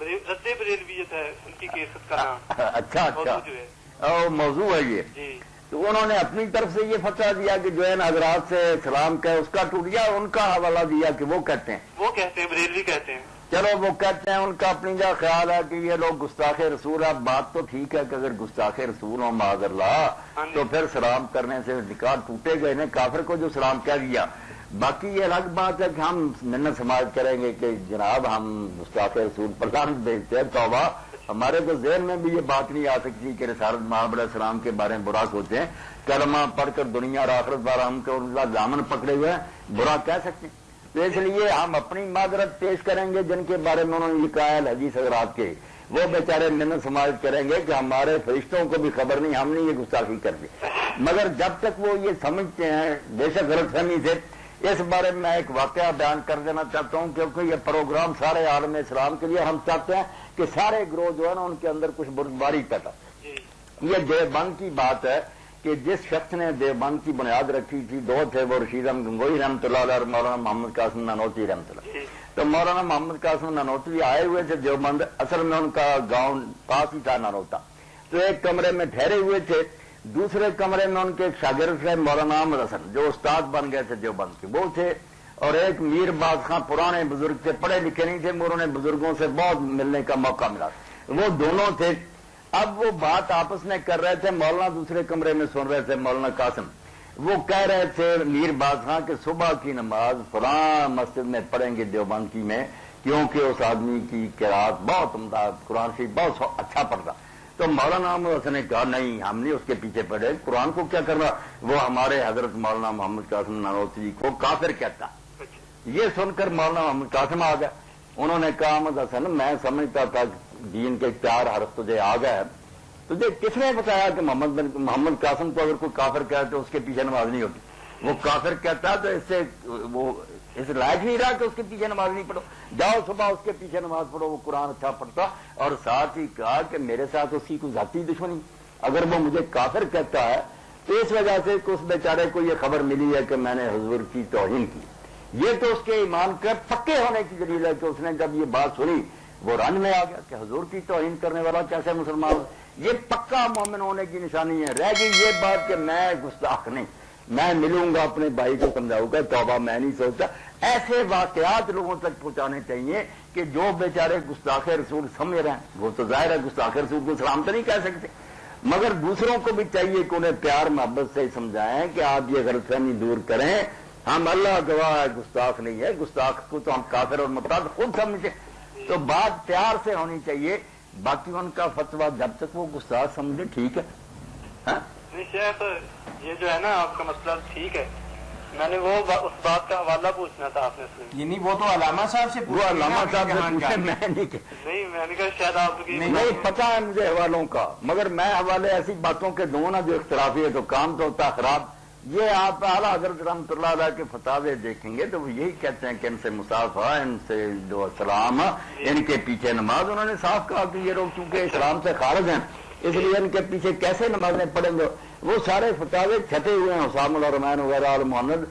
S8: رد بریلویت ہے ان کی کیسٹ کا نام.
S2: اچھا اچھا
S8: موضوع جو ہے.
S2: موضوع ہے یہ.
S8: جی
S2: تو انہوں نے اپنی طرف سے یہ فتویٰ دیا کہ جو ان حضرات سے سلام کہے اس کا ٹوٹ گیا، ان کا حوالہ دیا کہ وہ کہتے ہیں.
S8: وہ کہتے ہیں بریلوی کہتے ہیں.
S2: چلو وہ کہتے ہیں، ان کا اپنی جگہ خیال ہے کہ یہ لوگ گستاخ رسول. اب بات تو ٹھیک ہے کہ اگر گستاخ رسول ہوں معاذ اللہ تو پھر سلام کرنے سے نکاح ٹوٹے گئے. کافر کو جو سلام کہہ دیا. باقی یہ الگ بات ہے کہ ہم منت سماج کریں گے کہ جناب ہم گستاخ رسول پر لعنت بھیجتے ہیں. توبہ، ہمارے تو ذہن میں بھی یہ بات نہیں آ سکتی کہ رسالت محمد علیہ السلام کے بارے میں برا سوچیں. کلمہ پڑھ کر دنیا اور آخرت والا ہم کو اللہ دامن پکڑے ہوئے ہیں، برا کہہ سکتے ہیں. تو اس لیے ہم اپنی معذرت پیش کریں گے جن کے بارے میں انہوں نے یہ کہا ہے حدیث حضرات کے، وہ بیچارے منت سماج کریں گے کہ ہمارے فرشتوں کو بھی خبر نہیں، ہم نے یہ گستاخی کر دی. مگر جب تک وہ یہ سمجھتے ہیں بے شک غلط فہمی سے. اس بارے میں میں ایک واقعہ بیان کر دینا چاہتا ہوں کیونکہ یہ پروگرام سارے عالم اسلام کے لیے. ہم چاہتے ہیں کہ سارے گروہ جو ہے نا ان کے اندر کچھ بردباری پیدا. یہ دیوبند کی بات ہے کہ جس شخص نے دیوبند کی بنیاد رکھی تھی، دو تھے، وہ رشید احمد گنگوئی رحمۃ اللہ علیہ اور مولانا محمد قاسم نانوتوی رحمۃ اللہ. تو مولانا محمد قاسم نانوتوی آئے ہوئے تھے دیوبند. اصل میں ان کا گاؤں پاس ہی تھا نانوتا. تو ایک کمرے میں ٹھہرے ہوئے تھے. دوسرے کمرے میں ان کے ایک شاگرد تھے مولانا احمد حسن جو استاد بن گئے تھے دیوبند کے، وہ تھے. اور ایک میر باز خان پرانے بزرگ تھے، پڑھے لکھے نہیں تھے، انہوں نے بزرگوں سے بہت ملنے کا موقع ملا. وہ دونوں تھے. اب وہ بات آپس میں کر رہے تھے. مولانا دوسرے کمرے میں سن رہے تھے. مولانا قاسم وہ کہہ رہے تھے میر باز خان کہ صبح کی نماز فلاں مسجد میں پڑھیں گے دیوبند کی میں، کیونکہ اس آدمی کی قرات بہت عمدہ، قرآن شریف بہت اچھا پڑھتا. تو مولانا احمد حسن نے کہا نہیں، ہم نہیں اس کے پیچھے پڑے، قرآن کو کیا کرنا، وہ ہمارے حضرت مولانا محمد قاسم نانوتوی کو کافر کہتا. یہ سن کر مولانا محمد قاسم آ گیا. انہوں نے کہا احمد حسن میں سمجھتا تھا دین کے 4 حرف تجھے آ گئے، تجھے کس نے بتایا کہ محمد قاسم کو اگر کوئی کافر کہے تو اس کے پیچھے نماز نہیں ہوتی. وہ کافر کہتا تو اس سے وہ اس لائق نہیں رہا کہ اس کے پیچھے نماز نہیں پڑھو. جاؤ صبح اس کے پیچھے نماز پڑھو, وہ قرآن اچھا پڑھتا. اور ساتھ ہی کہا کہ میرے ساتھ اس کی کوئی ذاتی دشمنی, اگر وہ مجھے کافر کہتا ہے تو اس وجہ سے کہ اس بیچارے کو یہ خبر ملی ہے کہ میں نے حضور کی توہین کی, یہ تو اس کے ایمان کے پکے ہونے کی دلیل ہے کہ اس نے جب یہ بات سنی وہ رنج میں آ گیا کہ حضور کی توہین کرنے والا کیسے مسلمان ہو. یہ پکا مومن ہونے کی نشانی ہے. رہ گئی یہ بات کہ میں گستاخ نہیں, میں ملوں گا اپنے بھائی کو سمجھاؤں گا, توبہ میں نہیں سوچتا. ایسے واقعات لوگوں تک پہنچانے چاہیے کہ جو بیچارے گستاخ رسول سمجھ رہے ہیں, وہ تو ظاہر ہے گستاخ رسول کو سلام تو نہیں کہہ سکتے, مگر دوسروں کو بھی چاہیے کہ انہیں پیار محبت سے سمجھائیں کہ آپ یہ غلط فہمی دور کریں. ہم اللہ گواہ ہے گستاخ نہیں ہے, گستاخ کو تو ہم کافر اور مرتد خود سمجھیں. تو بات پیار سے ہونی چاہیے. باقی ان کا فتویٰ جب تک وہ گستاخ سمجھے ٹھیک ہے.
S3: نہیں شیخ, یہ جو ہے نا آپ کا مسئلہ ٹھیک ہے, میں نے وہ اس بات کا حوالہ پوچھنا تھا آپ نے سن.
S1: یعنی وہ تو علامہ صاحب سے,
S2: وہ علامہ صاحب سے پوچھے, میں
S3: میں نے کہا شاید آپ
S2: نہیں پتا ہے مجھے حوالوں کا, مگر میں حوالے ایسی باتوں کے دوں نا جو اختلافی ہے تو کام تو ہوتا خراب. یہ آپ اعلیٰ حضرت رحمۃ اللہ علیہ کے فتاوے دیکھیں گے تو وہ یہی کہتے ہیں کہ ان سے مصافحہ, ان سے جو سلام, ان کے پیچھے نماز. انہوں نے صاف کہا کہ یہ لوگ چونکہ اسلام سے خارج ہیں اس لیے ان کے پیچھے کیسے نمازیں پڑھیں گے. وہ سارے فتاوے چھٹے ہوئے ہیں, حسام الرحمین وغیرہ اور محمد,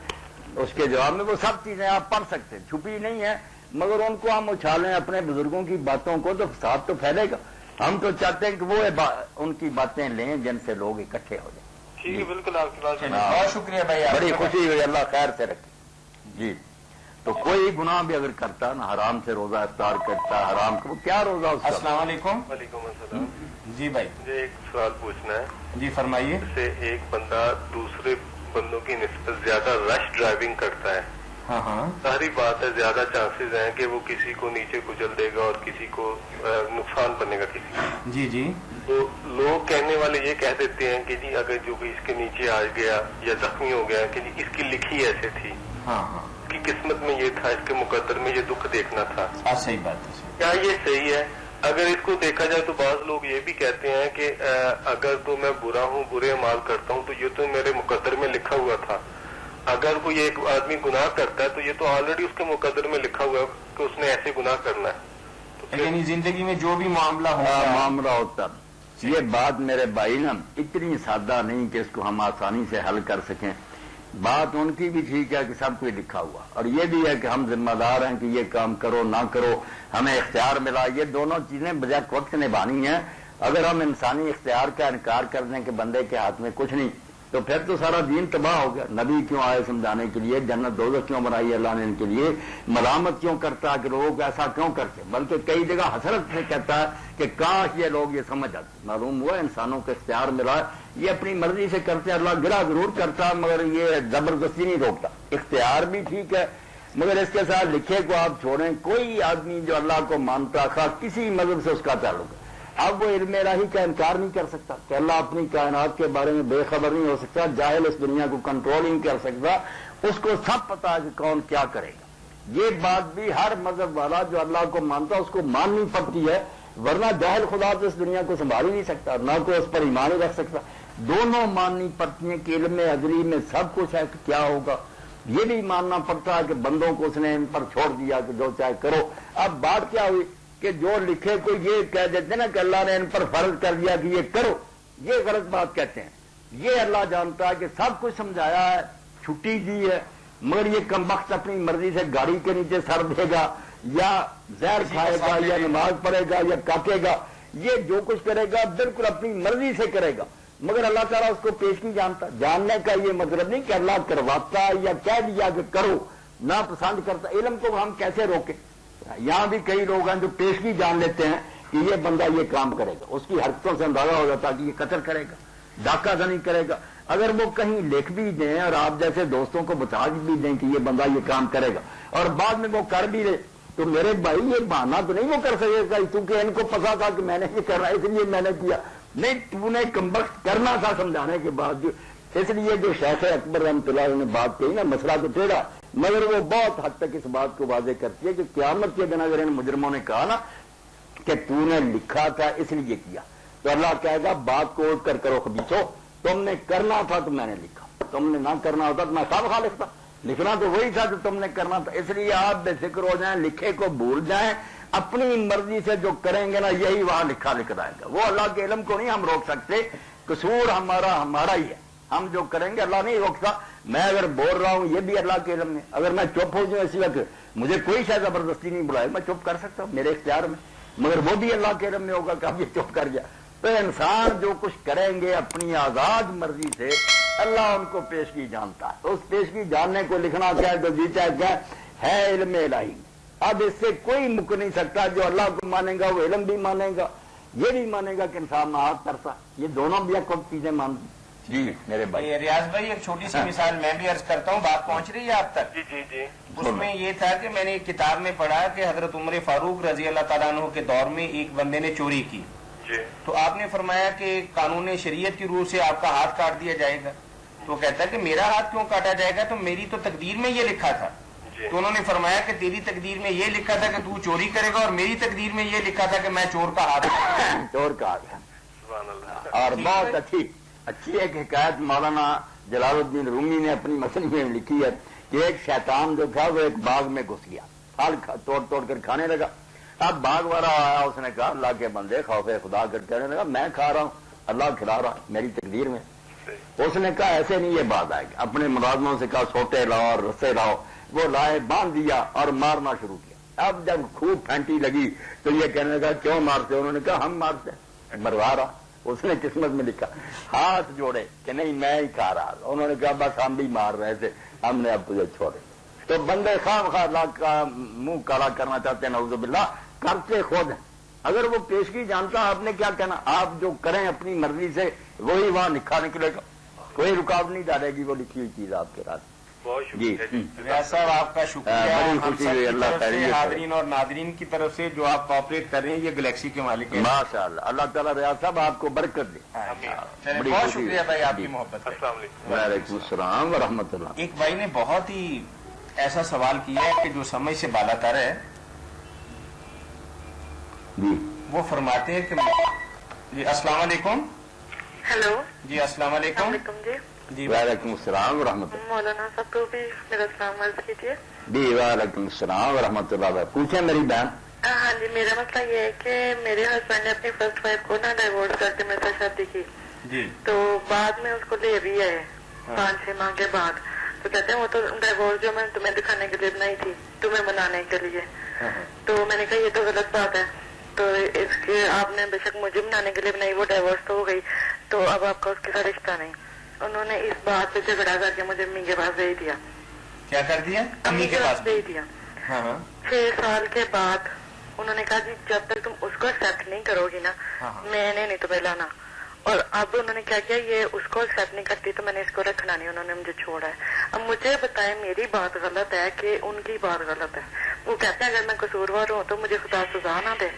S2: اس کے جواب میں وہ سب چیزیں آپ پڑھ سکتے ہیں, چھپی نہیں ہے. مگر ان کو ہم اچھالیں اپنے بزرگوں کی باتوں کو تو فساد تو پھیلے گا. ہم تو چاہتے ہیں کہ وہ ان کی باتیں لیں جن سے لوگ اکٹھے ہو جائیں.
S3: ٹھیک ہے, بالکل آپ کی بات.
S1: بہت شکریہ بھائی,
S2: بڑی خوشی ہوئی, اللہ خیر سے رکھے. جی تو کوئی گناہ بھی اگر کرتا نا, حرام سے روزہ افطار کرتا, حرام کو کیا روزہ اس کا.
S1: السلام علیکم.
S6: وعلیکم السلام.
S1: جی بھائی,
S6: مجھے ایک سوال پوچھنا ہے.
S1: جی فرمائیے.
S6: جیسے ایک بندہ دوسرے بندوں کی نسبت زیادہ رش ڈرائیونگ کرتا ہے,
S1: ہاں ہاں,
S6: ظاہری بات ہے زیادہ چانسز ہیں کہ وہ کسی کو نیچے کچل دے گا اور کسی کو نقصان بنے گا کسی کو.
S1: جی جی,
S6: تو لوگ کہنے والے یہ کہہ دیتے ہیں کہ جی اگر جو بھی اس کے نیچے آ گیا یا زخمی ہو گیا کہ جی اس کی لکھی ایسے تھی,
S1: ہاں ہاں,
S6: اس کی قسمت میں یہ تھا, اس کے مقدر میں یہ دکھ دیکھنا تھا.
S1: صحیح بات ہے.
S6: کیا یہ صحیح ہے؟ اگر اس کو دیکھا جائے تو بعض لوگ یہ بھی کہتے ہیں کہ اگر تو میں برا ہوں, برے اعمال کرتا ہوں تو یہ تو میرے مقدر میں لکھا ہوا تھا. اگر کوئی ایک آدمی گناہ کرتا ہے تو یہ تو آلریڈی اس کے مقدر میں لکھا ہوا ہے کہ اس نے ایسے گناہ کرنا ہے.
S1: یعنی زندگی میں جو بھی معاملہ
S2: ہوتا, یہ بات میرے بھائی نا اتنی سادہ نہیں کہ اس کو ہم آسانی سے حل کر سکیں. بات ان کی بھی ٹھیک ہے کہ سب کچھ لکھا ہوا, اور یہ بھی ہے کہ ہم ذمہ دار ہیں کہ یہ کام کرو نہ کرو, ہمیں اختیار ملا. یہ دونوں چیزیں بجائے وقت نبھانی ہیں. اگر ہم انسانی اختیار کا انکار کر دیں کہ بندے کے ہاتھ میں کچھ نہیں, تو پھر تو سارا دین تباہ ہو گیا. نبی کیوں آئے سمجھانے کے لیے, جنت دوزخ کیوں بنائی اللہ نے ان کے لیے, ملامت کیوں کرتا کہ لوگ ایسا کیوں کرتے, بلکہ کئی جگہ حسرت سے کہتا ہے کہ کاش یہ لوگ یہ سمجھ آتے. معلوم ہوا انسانوں کو اختیار ملا, یہ اپنی مرضی سے کرتے ہیں. اللہ گرا ضرور کرتا مگر یہ زبردستی نہیں روکتا. اختیار بھی ٹھیک ہے, مگر اس کے ساتھ لکھے کو آپ چھوڑیں. کوئی آدمی جو اللہ کو مانتا خاص کسی مذہب سے اس کا تعلق ہے, اب وہ علم الہی کا انکار نہیں کر سکتا کہ اللہ اپنی کائنات کے بارے میں بے خبر نہیں ہو سکتا, جاہل اس دنیا کو کنٹرول نہیں کر سکتا. اس کو سب پتا ہے کہ کون کیا کرے گا. یہ بات بھی ہر مذہب والا جو اللہ کو مانتا اس کو ماننی پڑتی ہے, ورنہ جاہل خدا تو اس دنیا کو سنبھال ہی نہیں سکتا, نہ کوئی اس پر ایمان ہی رکھ سکتا. دونوں ماننی پڑتی ہیں کہ علم ازلی میں سب کچھ ہے کہ کیا ہوگا. یہ بھی ماننا پڑتا ہے کہ بندوں کو اس نے ان پر چھوڑ دیا کہ جو چاہے کرو. اب بات کیا ہوئی کہ جو لکھے کو یہ کہہ دیتے نا کہ اللہ نے ان پر فرض کر دیا کہ یہ کرو, یہ غلط بات کہتے ہیں. یہ اللہ جانتا ہے کہ سب کچھ سمجھایا ہے, چھٹی دی ہے, مگر یہ کمبخت اپنی مرضی سے گاڑی کے نیچے سر دے گا یا زہر کھائے گا یا نماز پڑھے گا یا کاٹے گا. یہ جو کچھ کرے گا بالکل اپنی مرضی سے کرے گا, مگر اللہ تعالیٰ اس کو پیش نہیں جانتا. جاننے کا یہ مطلب نہیں کہ اللہ کرواتا یا کہہ دیا کہ کرو, نہ پسند کرتا. علم کو ہم کیسے روکیں. یہاں بھی کئی لوگ ہیں جو پیشگی جان لیتے ہیں کہ یہ بندہ یہ کام کرے گا, اس کی حرکتوں سے اندازہ ہو جاتا کہ یہ قتل کرے گا, ڈاکہ زنی کرے گا. اگر وہ کہیں لکھ بھی دیں اور آپ جیسے دوستوں کو بتا بھی دیں کہ یہ بندہ یہ کام کرے گا اور بعد میں وہ کر بھی لے, تو میرے بھائی یہ بہانہ تو نہیں وہ کر سکے گا کیونکہ ان کو پتا تھا کہ میں نے یہ کرنا اس لیے میں نے کیا. نہیں, تو نے کمبخت کرنا تھا سمجھانے کے بعد. اس لیے جو شیخ اکبر رحمۃ اللہ علیہ نے بات کہی نا, مسئلہ تو ٹیڑھا, مگر وہ بہت حد تک اس بات کو واضح کرتی ہے کہ قیامت کے دن اگر ان مجرموں نے کہا نا کہ تو نے لکھا تھا اس لیے کیا, تو اللہ کہے گا بات کو اٹھ کر کرو خبیثو, تم نے کرنا تھا تو میں نے لکھا. تم نے نہ کرنا ہوتا تو میں خواہ لکھتا. لکھنا تو وہی تھا جو تم نے کرنا تھا. اس لیے آپ بے فکر ہو جائیں, لکھے کو بھول جائیں. اپنی مرضی سے جو کریں گے نا یہی وہاں لکھا لکھ رہے گا. وہ اللہ کے علم کو نہیں ہم روک سکتے, قصور ہمارا ہی ہے. ہم جو کریں گے اللہ نہیں روکتا. میں اگر بول رہا ہوں یہ بھی اللہ کے علم میں. اگر میں چپ ہو جاؤں اسی وقت, مجھے کوئی شاید زبردستی نہیں بلائے, میں چپ کر سکتا ہوں میرے اختیار میں, مگر وہ بھی اللہ کے علم میں ہوگا کہ اب یہ چپ کر گیا. تو انسان جو کچھ کریں گے اپنی آزاد مرضی سے اللہ ان کو پیشگی جانتا ہے. تو اس پیشگی جاننے کو لکھنا کیا ہے تو جیتا ہے علم الہی. اب اس سے کوئی مک نہیں سکتا. جو اللہ کو مانے گا وہ علم بھی مانے گا, یہ بھی مانے گا کہ انسان نہ کرتا. یہ دونوں بھی خود چیزیں مانتے. جی میرے بھائی
S1: ریاض بھائی, ایک چھوٹی سی مثال میں بھی عرض کرتا ہوں, بات پہنچ رہی ہے آپ تک؟
S8: جی جی جی.
S1: اس میں یہ تھا کہ میں نے ایک کتاب میں پڑھا کہ حضرت عمر فاروق رضی اللہ تعالیٰ عنہ کے دور میں ایک بندے نے چوری کی, تو آپ نے فرمایا کہ قانون شریعت کی روح سے آپ کا ہاتھ کاٹ دیا جائے گا. تو کہتا ہے کہ میرا ہاتھ کیوں کاٹا جائے گا, تو میری تو تقدیر میں یہ لکھا تھا. تو انہوں نے فرمایا کہ تیری تقدیر میں یہ لکھا تھا کہ تو چوری کرے گا, اور میری تقدیر میں یہ لکھا تھا کہ میں چور کا ہاتھ
S2: چور کا ہاتھ. اور بہت اچھی ایک حکایت مولانا جلال الدین رومی نے اپنی مصنف میں لکھی ہے کہ ایک شیطان جو تھا وہ ایک باغ میں گھس گیا, پھل توڑ توڑ کر کھانے لگا. اب باغ والا آیا, اس نے کہا اللہ کے بندے خوف خدا کر کہنے لگا میں کھا رہا ہوں, اللہ کھلا رہا, میری تقدیر میں. اس نے کہا ایسے نہیں یہ بات آئے گی. اپنے ملازموں سے کہا سوٹے لاؤ اور رسے لاؤ, وہ لائے, باندھ دیا اور مارنا شروع کیا. اب جب خوب پھینٹی لگی تو یہ کہنے لگا کیوں مارتے؟ انہوں نے کہا ہم مارتے ہیں, مروا رہا. اس نے قسمت میں لکھا, ہاتھ جوڑے کہ نہیں میں ہی کھا رہا. انہوں نے کہا بس ہم بھی مار رہے تھے, ہم نے اب تجھے چھوڑے. تو بندے خواہ اللہ کا منہ کالا کرنا چاہتے ہیں, نعوذ باللہ, کرتے خود ہیں. اگر وہ پیشگی جانتا آپ نے کیا کہنا, آپ جو کریں اپنی مرضی سے وہی وہاں لکھا نکلے گا, کوئی رکاوٹ نہیں ڈالے گی وہ لکھی ہوئی چیز آپ کے ساتھ.
S8: بہت شکریہ
S1: ریاض صاحب, آپ کا شکریہ.
S2: بڑی خوشی ہوئی, اللہ خیریت.
S1: حاضرین اور ناظرین کی طرف سے جو آپ کوآپریٹ کر رہے ہیں, یہ گلیکسی کے مالک ہیں
S2: ماشاء اللہ. اللہ تعالیٰ ریاض صاحب آپ کو برکت دے.
S1: بہت شکریہ بھائی آپ کی محبت.
S8: السلام علیکم.
S2: وعلیکم السلام ورحمۃ اللہ.
S1: ایک بھائی نے بہت ہی ایسا سوال کیا ہے کہ جو سمجھ سے بالا تر ہے.
S2: جی
S1: وہ فرماتے ہیں کہ جی السلام علیکم.
S7: ہیلو,
S1: جی السلام علیکم.
S7: جی
S1: جی
S2: وعلیکم السلام ورحمۃ اللہ.
S7: مولانا صاحب کو بھی میرا سلام عرض کیجیے.
S2: جی وعلیکم السلام ورحمۃ اللہ. پوچھیں میری بہن.
S7: ہاں جی, میرا مسئلہ یہ ہے کہ میرے ہسبینڈ نے اپنی فرسٹ وائف کو نا ڈائیورس کر کے میرے ساتھ شادی کی.
S1: جی.
S7: تو بعد میں اس کو لے بھی آئے 5-6 ماہ کے بعد. تو کہتے ہیں وہ تو ڈائیورس جو میں تمہیں دکھانے کے لیے بنائی تھی, تمہیں منانے کے لیے. تو میں نے کہا یہ تو غلط بات ہے. تو اس کے آپ نے بے شک مجھے منانے کے لیے بنائی, وہ ڈائیورس تو ہو گئی, تو اب آپ کا اس کے ساتھ رشتہ نہیں. انہوں نے اس بات پہ جھگڑا کر کے مجھے امی کے پاس بھیج دیا.
S1: کیا کر دیا؟
S7: امی کے پاس بھیج دیا. 6 سال کے بعد انہوں نے کہا جی جب تک تم اس کو ایکسپٹ نہیں کرو گی نا میں نے نہیں تمہیں لانا. اور اب انہوں نے کیا کیا, یہ اس کو ایکسپٹ نہیں کرتی تو میں نے اس کو رکھنا نہیں, انہوں نے مجھے چھوڑا ہے. اب مجھے بتائیں میری بات غلط ہے کہ ان کی بات غلط ہے؟ وہ کہتے ہیں اگر میں قصوروار ہوں تو مجھے خدا سزا نہ دے.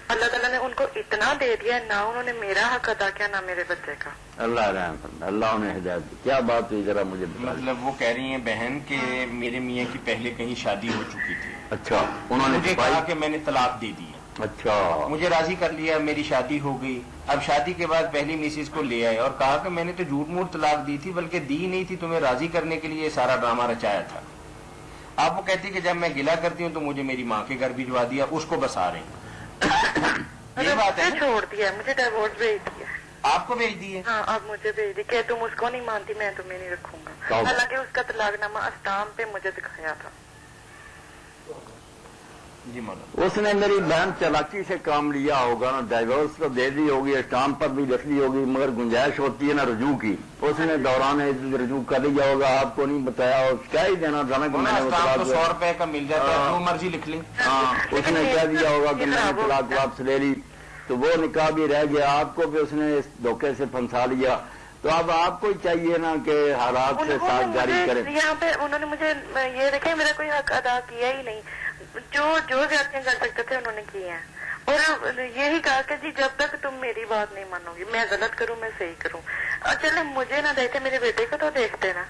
S7: اللہ تعالیٰ نے ان کو اتنا دے دیا, نہ انہوں نے میرا حق ادا کیا نہ میرے بچے کا.
S2: اللہ رحم فرمائے, اللہ انہیں ہدایت دی. کیا بات ہوئی ذرا مجھے بتا.
S1: مطلب وہ کہہ رہی ہیں بہن کہ میرے میاں کی پہلے کہیں شادی ہو چکی تھی.
S2: اچھا, انہوں نے
S1: مجھے کہا کہ میں نے طلاق دے دی.
S2: اچھا,
S1: مجھے راضی کر لیا, میری شادی ہو گئی. اب شادی کے بعد پہلی میسز کو لے آئے اور کہا کہ میں نے تو جھوٹ موٹ طلاق دی تھی, بلکہ دی نہیں تھی, تمہیں راضی کرنے کے لیے سارا ڈرامہ رچایا تھا. آپ وہ کہتی کہ جب میں گلا کرتی ہوں تو مجھے میری ماں کے گھر بھجوا دیا, اس کو بسا رہے ہیں. یہ بات ہے,
S7: چھوڑ دیا, مجھے ڈائیورس بھیج دیا.
S1: آپ کو بھیج دی ہے؟
S7: ہاں, اب مجھے بھیج دی کہ تم اس کو نہیں مانتی, میں تمہیں نہیں رکھوں گا. حالانکہ اس کا طلاق نامہ اسٹامپ پہ مجھے دکھایا تھا.
S1: جی مولانا,
S2: اس نے میری بہن چالاکی سے کام لیا ہوگا نا, ڈائیورس تو دے دی ہوگی, اسٹامپ پر بھی لکھ دی ہوگی, مگر گنجائش ہوتی ہے نا رجوع کی, اس نے دوران رجوع کر لیا ہوگا, آپ کو نہیں بتایا, اور کیا ہی دینا تھا نا کہ میں نے
S1: 100 روپے کا مل جاتا ہے, جو مرضی لکھ لیں.
S2: ہاں, اس نے کہہ دیا ہوگا کہ میں نے طلاق واپس لے لی, تو وہ نکاح بھی رہ گیا, آپ کو بھی اس نے اس دھوکے سے پھنسا لیا. تو اب آپ کو چاہیے نا کہ حالات سے ساتھ جاری کریں.
S7: یہاں پہ انہوں نے مجھے یہ دیکھیں میرا کوئی حق ادا کیا ہی نہیں, جو زیادتیاں کر سکتے تھے انہوں نے کی ہیں. اور یہی کہا کہ جی جب تک تم میری بات نہیں مانو گی, میں غلط کروں میں صحیح کروں. چلے مجھے نہ دیکھتے, میرے بیٹے کو تو دیکھتے نا,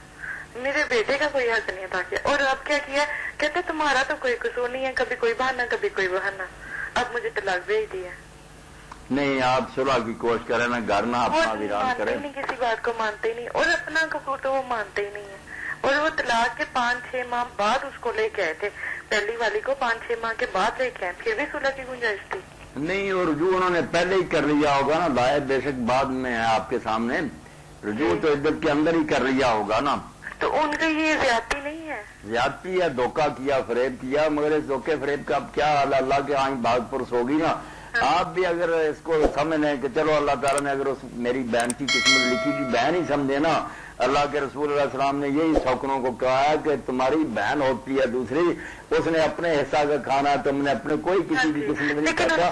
S7: میرے بیٹے کا کوئی حق نہیں تھا کیا. اور اب کیا کیا, کہتے تمہارا تو کوئی قصور نہیں ہے, کبھی کوئی بہانا کبھی کوئی بہانا. اب مجھے طلاق بھیج دیا.
S2: نہیں آپ صلح کی کوشش کریں نا، گھر نہ اپنا ویران کریں.
S7: نہیں کسی بات کو مانتے ہی نہیں، اور اپنا قصور تو وہ مانتے ہی نہیں ہے. اور وہ طلاق کے 5-6 ماہ بعد اس کو لے کے آئے تھے، پہلی والی کو 5-6 ماہ کے بعد لے کے آئے، پھر بھی صلح کی گنجائش تھی.
S2: نہیں، اور رجوع انہوں نے پہلے ہی کر لیا ہوگا نا، لائے بے شک بعد میں ہے آپ کے سامنے، رجوع تو عدت کے اندر ہی کر لیا ہوگا نا.
S7: تو ان کا یہ زیادتی نہیں ہے؟
S2: زیادتی ہے، دھوکہ کیا، فریب کیا، مگر اس دھوکے فریب کا اب کیا حال، اللہ کے آئیں بات پرس ہوگی نا. آپ بھی اگر اس کو سمجھ لیں کہ چلو اللہ تعالیٰ نے اگر اس میری بہن کی قسمت لکھی تھی، بہن ہی سمجھے نا. اللہ کے رسول علیہ السلام نے یہی سوکنوں کو کہا ہے کہ تمہاری بہن ہوتی ہے دوسری، اس نے اپنے حصہ کا کھانا، تم نے اپنے کوئی کسی کی قسمت نہیں کھاتا.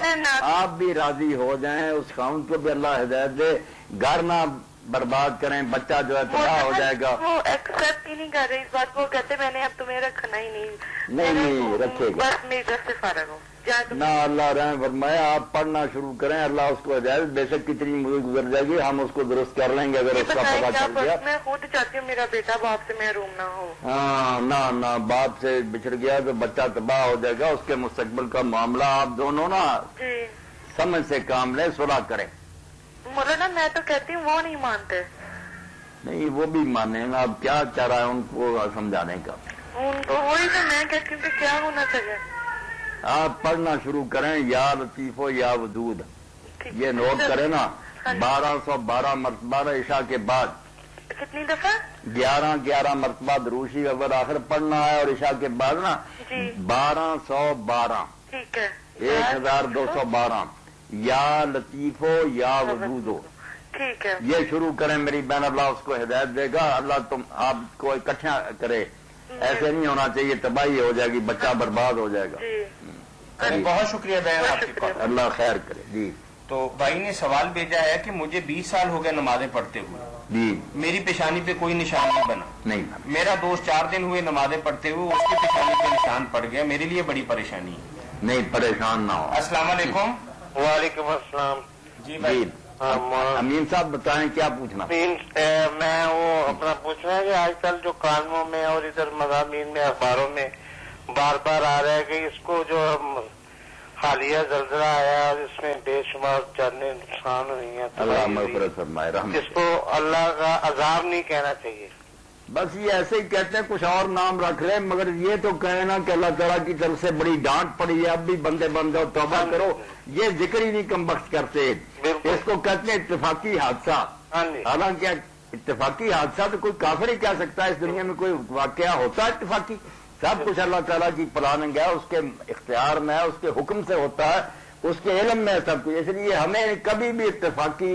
S2: آپ بھی راضی ہو جائیں، اس خاوند کو بھی اللہ ہدایت دے، گھر نہ برباد کریں، بچہ جو ہے تباہ ہو جائے گا.
S7: وہ ایکسپٹ ہی نہیں کر رہے اس بات کو، کہتے میں نے اب تمہیں رکھنا ہی نہیں.
S2: نہیں رکھے گا،
S7: بس میری طرف سے فارغ ہو
S2: نہ اللہ رحم فرمائے. آپ پڑھنا شروع کریں، اللہ اس کو ہدایت، بے شک کتنی مدت گزر جائے گی ہم اس کو درست کر لیں گے اگر اس کا پتہ چل گیا.
S7: میں خود چاہتی ہوں میرا بیٹا باپ سے محروم نہ ہو.
S2: ہاں نہ باپ سے بچھڑ گیا تو بچہ تباہ ہو جائے گا. اس کے مستقبل کا معاملہ آپ دونوں نا سمجھ سے کام لیں، صلح کریں.
S7: مولانا میں تو کہتی ہوں وہ نہیں مانتے.
S2: نہیں وہ بھی مانے نا، اب کیا چاہ رہا ہے ان کو سمجھانے کا.
S7: ان کو وہی تو میں کہتی ہوں کہ کیا ہونا چاہیے.
S2: آپ پڑھنا شروع کریں، یا لطیفو یا ودود، یہ نوٹ کریں نا. 1212 مرتبہ عشاء کے بعد.
S7: کتنی دفعہ؟
S2: 11 مرتبہ دروشی اول آخر پڑھنا ہے، اور عشاء کے بعد نا 1212.
S7: ٹھیک ہے،
S2: 1212 یا لطیفو یا ودودو.
S7: ٹھیک ہے،
S2: یہ شروع کریں میری بہن، اللہ اس کو ہدایت دے گا. اللہ تم آپ کو اکٹھا کرے، ایسے نہیں ہونا چاہیے، تباہی ہو جائے گی، بچہ برباد ہو جائے گا.
S1: بہت شکریہ بہن آپ کی کال.
S2: اللہ خیر کرے. جی
S1: تو بھائی نے سوال بھیجا ہے کہ مجھے 20 سال ہو گئے نمازیں پڑھتے ہوئے،
S2: جی
S1: میری پیشانی پہ کوئی نشان نہیں بنا.
S2: نہیں
S1: میرا دوست 4 دن ہوئے نمازیں پڑھتے ہوئے، اس کی پیشانی پہ نشان پڑ گیا، میرے لیے بڑی پریشانی ہے.
S2: نہیں پریشان نہ ہو.
S1: السلام علیکم.
S8: وعلیکم السلام.
S1: جی بھائی.
S2: امین صاحب بتائیں کیا پوچھنا.
S8: میں وہ اپنا پوچھنا ہے کہ آج کل جو کالموں میں اور ادھر مضامین میں اخباروں میں بار بار آ رہا ہے کہ اس کو جو حالیہ زلزلہ آیا اور اس میں بے شمار جانیں نقصان ہوئی ہیں،
S2: اللہ مغفرت فرمائے، رحمت.
S8: اس کو اللہ کا عذاب نہیں کہنا چاہیے.
S2: بس یہ ایسے ہی کہتے ہیں، کچھ اور نام رکھ لیں، مگر یہ تو کہے نا کہ اللہ تعالیٰ کی طرف سے بڑی ڈانٹ پڑی ہے، اب بھی بندے بندو توبہ کرو. یہ ذکر ہی نہیں کم بخت کرتے، اس کو کہتے ہیں اتفاقی حادثہ. حالانکہ اتفاقی حادثہ تو کوئی کافر ہی کہہ سکتا ہے. اس دنیا میں کوئی واقعہ ہوتا ہے اتفاقی؟ سب کچھ اللہ تعالیٰ کی پلاننگ ہے، اس کے اختیار میں ہے، اس کے حکم سے ہوتا ہے، اس کے علم میں ہے سب کچھ. اس لیے ہمیں کبھی بھی اتفاقی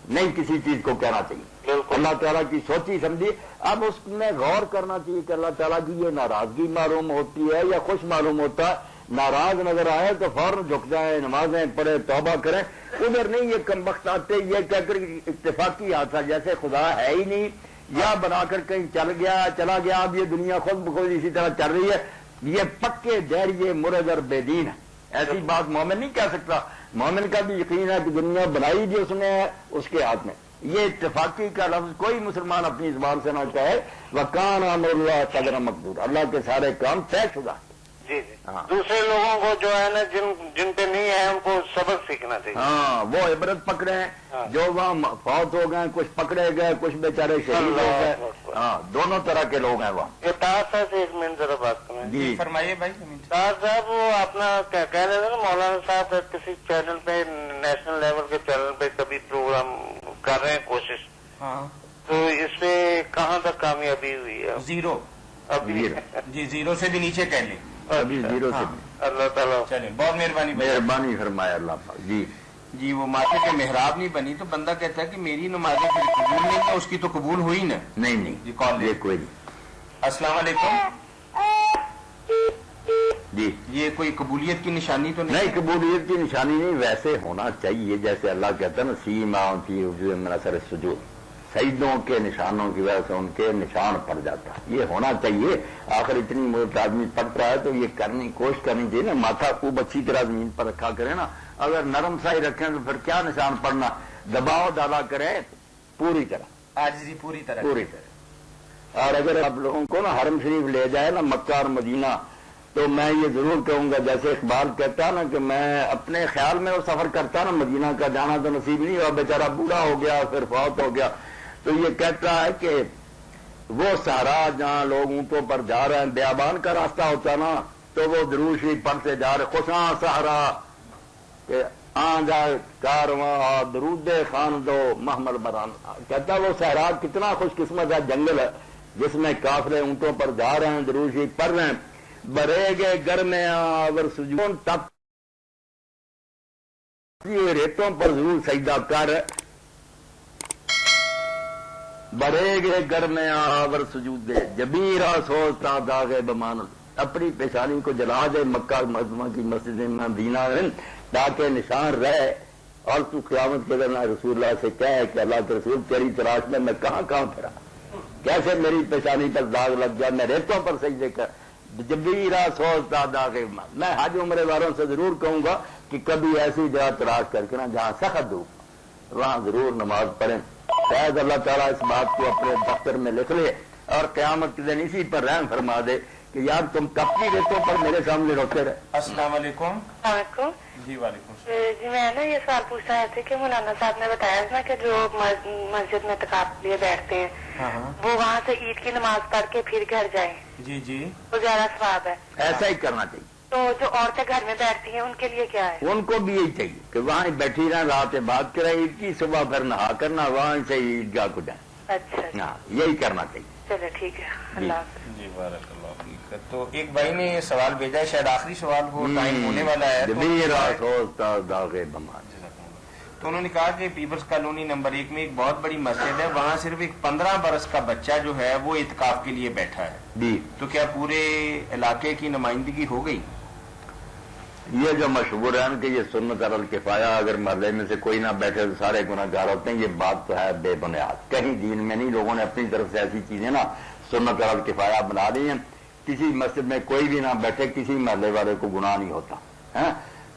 S2: نہیں کسی چیز کو کہنا چاہیے. اللہ تعالیٰ کی سوچی سمجھی. اب اس میں غور کرنا چاہیے کہ اللہ تعالیٰ کی یہ ناراضگی معلوم ہوتی ہے یا خوش معلوم ہوتا ہے. ناراض نظر آئے تو فوراً جھک جائیں، نمازیں پڑھیں، توبہ کریں. ادھر نہیں یہ کم وقت آتے یہ کہہ کر اتفاقی حادثہ جیسے خدا ہے ہی نہیں، یا بنا کر کہیں چلا گیا، اب یہ دنیا خود بخود اسی طرح چل رہی ہے. یہ پکے دہریے مرد اور بے دین ہے. ایسی بات مومن نہیں کہہ سکتا. مومن کا بھی یقین ہے کہ دنیا بنائی جو اس نے ہے اس کے ہاتھ میں. یہ اتفاقی کا لفظ کوئی مسلمان اپنی زبان سے نہ کہے. وَكَانَ أَمْرُ اللَّهِ قَدْرًا مَقْدُورًا، اللہ کے سارے کام طے شدہ.
S8: جی دوسرے لوگوں کو جو ہے نا جن پہ نہیں ہے ان کو سبق سیکھنا چاہیے.
S2: ہاں وہ عبرت پکڑے ہیں. جو وہاں فوت ہو گئے، کچھ پکڑے گئے، کچھ بیچارے شہید ہو گئے. ہاں دونوں طرح کے لوگ ہیں وہاں.
S8: یہ تاج صاحب سے 1 منٹ ذرا بات کریں.
S2: جی
S1: فرمائیے بھائی.
S8: تاج صاحب وہ اپنا کہہ رہے تھے نا مولانا صاحب کسی چینل پہ، نیشنل لیول کے چینل پہ کبھی پروگرام کر رہے ہیں کوشش، تو اس پہ کہاں تک کامیابی ہوئی ہے؟
S1: 0
S8: ابھی
S1: جی 0 سے بھی نیچے کہہ لیں.
S2: ابھی 0 سے.
S8: اللہ تعالیٰ
S1: چلیں، بہت
S2: مہربانی فرمایا اللہ پاک.
S1: جی وہ ماتھے پہ محراب نہیں بنی تو بندہ کہتا ہے کہ میری نمازیں پھر قبول نہیں ہے، اس کی تو قبول ہوئی نا.
S2: نہیں
S1: جی کال
S2: یہ کوئی نہیں.
S1: السلام علیکم.
S2: جی
S1: یہ کوئی قبولیت کی نشانی تو
S2: نہیں، قبولیت کی نشانی نہیں، ویسے ہونا چاہیے جیسے اللہ کہتا ہے نا سیما فی وجوہ من اثر السجود، سجدوں کے نشانوں کی وجہ سے ان کے نشان پڑ جاتا ہے. یہ ہونا چاہیے. آخر اتنی مدت آدمی پڑتا ہے تو یہ کوشش کرنی چاہیے نا. ماتھا خوب اچھی طرح زمین پر رکھا کرے نا. اگر نرم سا ہی رکھیں تو پھر کیا نشان پڑنا. دباؤ ڈالا کرے پوری طرح،
S1: عاجزی پوری طرح.
S2: اور اگر آپ لوگوں کو نا حرم شریف لے جائے نا، مکہ اور مدینہ، تو میں یہ ضرور کہوں گا، جیسے اقبال کہتا نا کہ میں اپنے خیال میں وہ سفر کرتا نا، مدینہ کا جانا تو نصیب نہیں ہوا، بیچارہ بوڑھا ہو گیا پھر فوت ہو گیا، تو یہ کہتا ہے کہ وہ صحرا جہاں لوگ اونٹوں پر جا رہے ہیں، بیابان کا راستہ ہوتا نا تو وہ درود شریف پڑھتے جا رہے، خوشاں صحرا کہ آ جائے کارواں درود خان دو محمل بران، کہتا وہ صحرا کتنا خوش قسمت ہے، جنگل ہے جس میں کافرے اونٹوں پر جا رہے ہیں، درود شریف پڑھ رہے ہیں، برے گے گر میں آور سجون تک ریتوں پر ضرور سجدہ کر، برے گے گر میں آور سجود دے جبیرہ سوچتا داغے بمان، اپنی پیشانی کو جلا دے مکہ معظمہ کی مسجد مدینہ تاکہ نشان رہے، اور تو قیامت کے دن رسول اللہ سے کہے کہ اللہ کے رسول تیری تلاش میں میں کہاں پھرا، کیسے میری پیشانی پر داغ لگ گیا، میں ریتوں پر سجدے کر جبیرہ سوچتا داغے بمان۔ میں حج عمرے والوں سے ضرور کہوں گا کہ کبھی ایسی جگہ تلاش کر کے نا جہاں سخت دھوپ، وہاں ضرور نماز پڑھیں، شاید اللہ تعالیٰ اس بات کو اپنے دفتر میں لکھ لے اور قیامت کے دن اسی پر رحم فرما دے کہ یار تم کپی ریتوں پر میرے سامنے روتے رہے۔
S1: السلام علیکم۔
S7: السلام علیکم۔
S1: جی وعلیکم السلام۔
S7: جی میں نا یہ سوال پوچھ رہے تھے کہ مولانا صاحب نے بتایا نا کہ جو مسجد میں اعتکاف لیے بیٹھتے ہیں وہ وہاں سے عید کی نماز پڑھ کے پھر گھر جائیں،
S1: جی جی
S7: وہ زیادہ ثواب ہے،
S2: ایسا ہی کرنا چاہیے۔
S7: تو جو عورتیں گھر میں بیٹھتی ہیں ان کے لیے کیا ہے؟
S2: ان کو بھی یہی چاہیے کہ وہاں بیٹھی رہیں، رات بات کریں عید کی، صبح پھر نہا کرنا وہاں سے عیدگاہ کو جائیں۔
S7: اچھا
S2: ہاں یہی کرنا چاہیے۔
S7: چلو ٹھیک ہے، اللہ حافظ۔
S1: جی بارک اللہ فیک۔ تو ایک بھائی نے سوال بھیجا ہے، شاید آخری سوال ہو، ٹائم ہونے والا ہے،
S2: جبیرہ سوچتا داغے بمان۔
S1: تو انہوں نے کہا کہ پیپلز کالونی نمبر 1 میں ایک بہت بڑی مسجد ہے، وہاں صرف ایک 15 برس کا بچہ جو ہے وہ اعتکاف کے لیے بیٹھا ہے،
S2: جی
S1: تو کیا پورے علاقے کی نمائندگی ہو گئی؟
S2: یہ جو مشہور ہے کہ یہ سنت علی الکفایہ، اگر محلے میں سے کوئی نہ بیٹھے تو سارے گناہ گار ہوتے ہیں، یہ بات تو ہے بے بنیاد، کہیں دین میں نہیں، لوگوں نے اپنی طرف سے ایسی چیزیں نا سنت علی الکفایہ بنا دی ہیں، کسی مسجد میں کوئی بھی نہ بیٹھے کسی محلے والے کو گناہ نہیں ہوتا ہے۔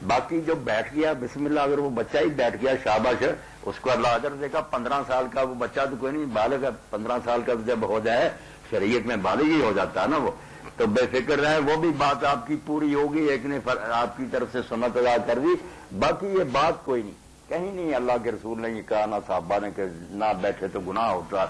S2: باقی جو بیٹھ گیا بسم اللہ، اگر وہ بچہ ہی بیٹھ گیا شاباش، اس کو اللہ اجر دے گا۔ 15 سال کا وہ بچہ تو کوئی نہیں، بالغ ہے، 15 سال کا جب ہو جائے شریعت میں بالغ ہی ہو جاتا ہے نا وہ، تو بے فکر رہے، وہ بھی بات آپ کی پوری ہوگی، ایک نے آپ کی طرف سے سنت ادا کر دی، باقی یہ بات کوئی نہیں، کہیں نہیں اللہ کے رسول نے یہ کہا نہ صحابہ نے کہ نہ بیٹھے تو گناہ ہوتا،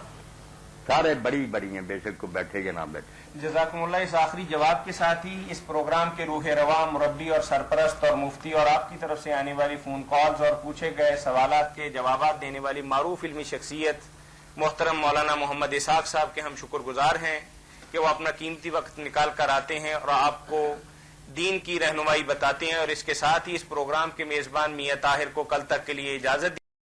S2: سارے بڑی بڑی ہیں، بے شک کو بیٹھے یا نہ بیٹھے۔
S1: جزاکم اللہ۔ اس آخری جواب کے ساتھ ہی اس پروگرام کے روح رواں مربی اور سرپرست اور مفتی اور آپ کی طرف سے آنے والی فون کالز اور پوچھے گئے سوالات کے جوابات دینے والی معروف علمی شخصیت محترم مولانا محمد اسحاق صاحب کے ہم شکر گزار ہیں کہ وہ اپنا قیمتی وقت نکال کر آتے ہیں اور آپ کو دین کی رہنمائی بتاتے ہیں، اور اس کے ساتھ ہی اس پروگرام کے میزبان میاں طاہر کو کل تک کے لیے اجازت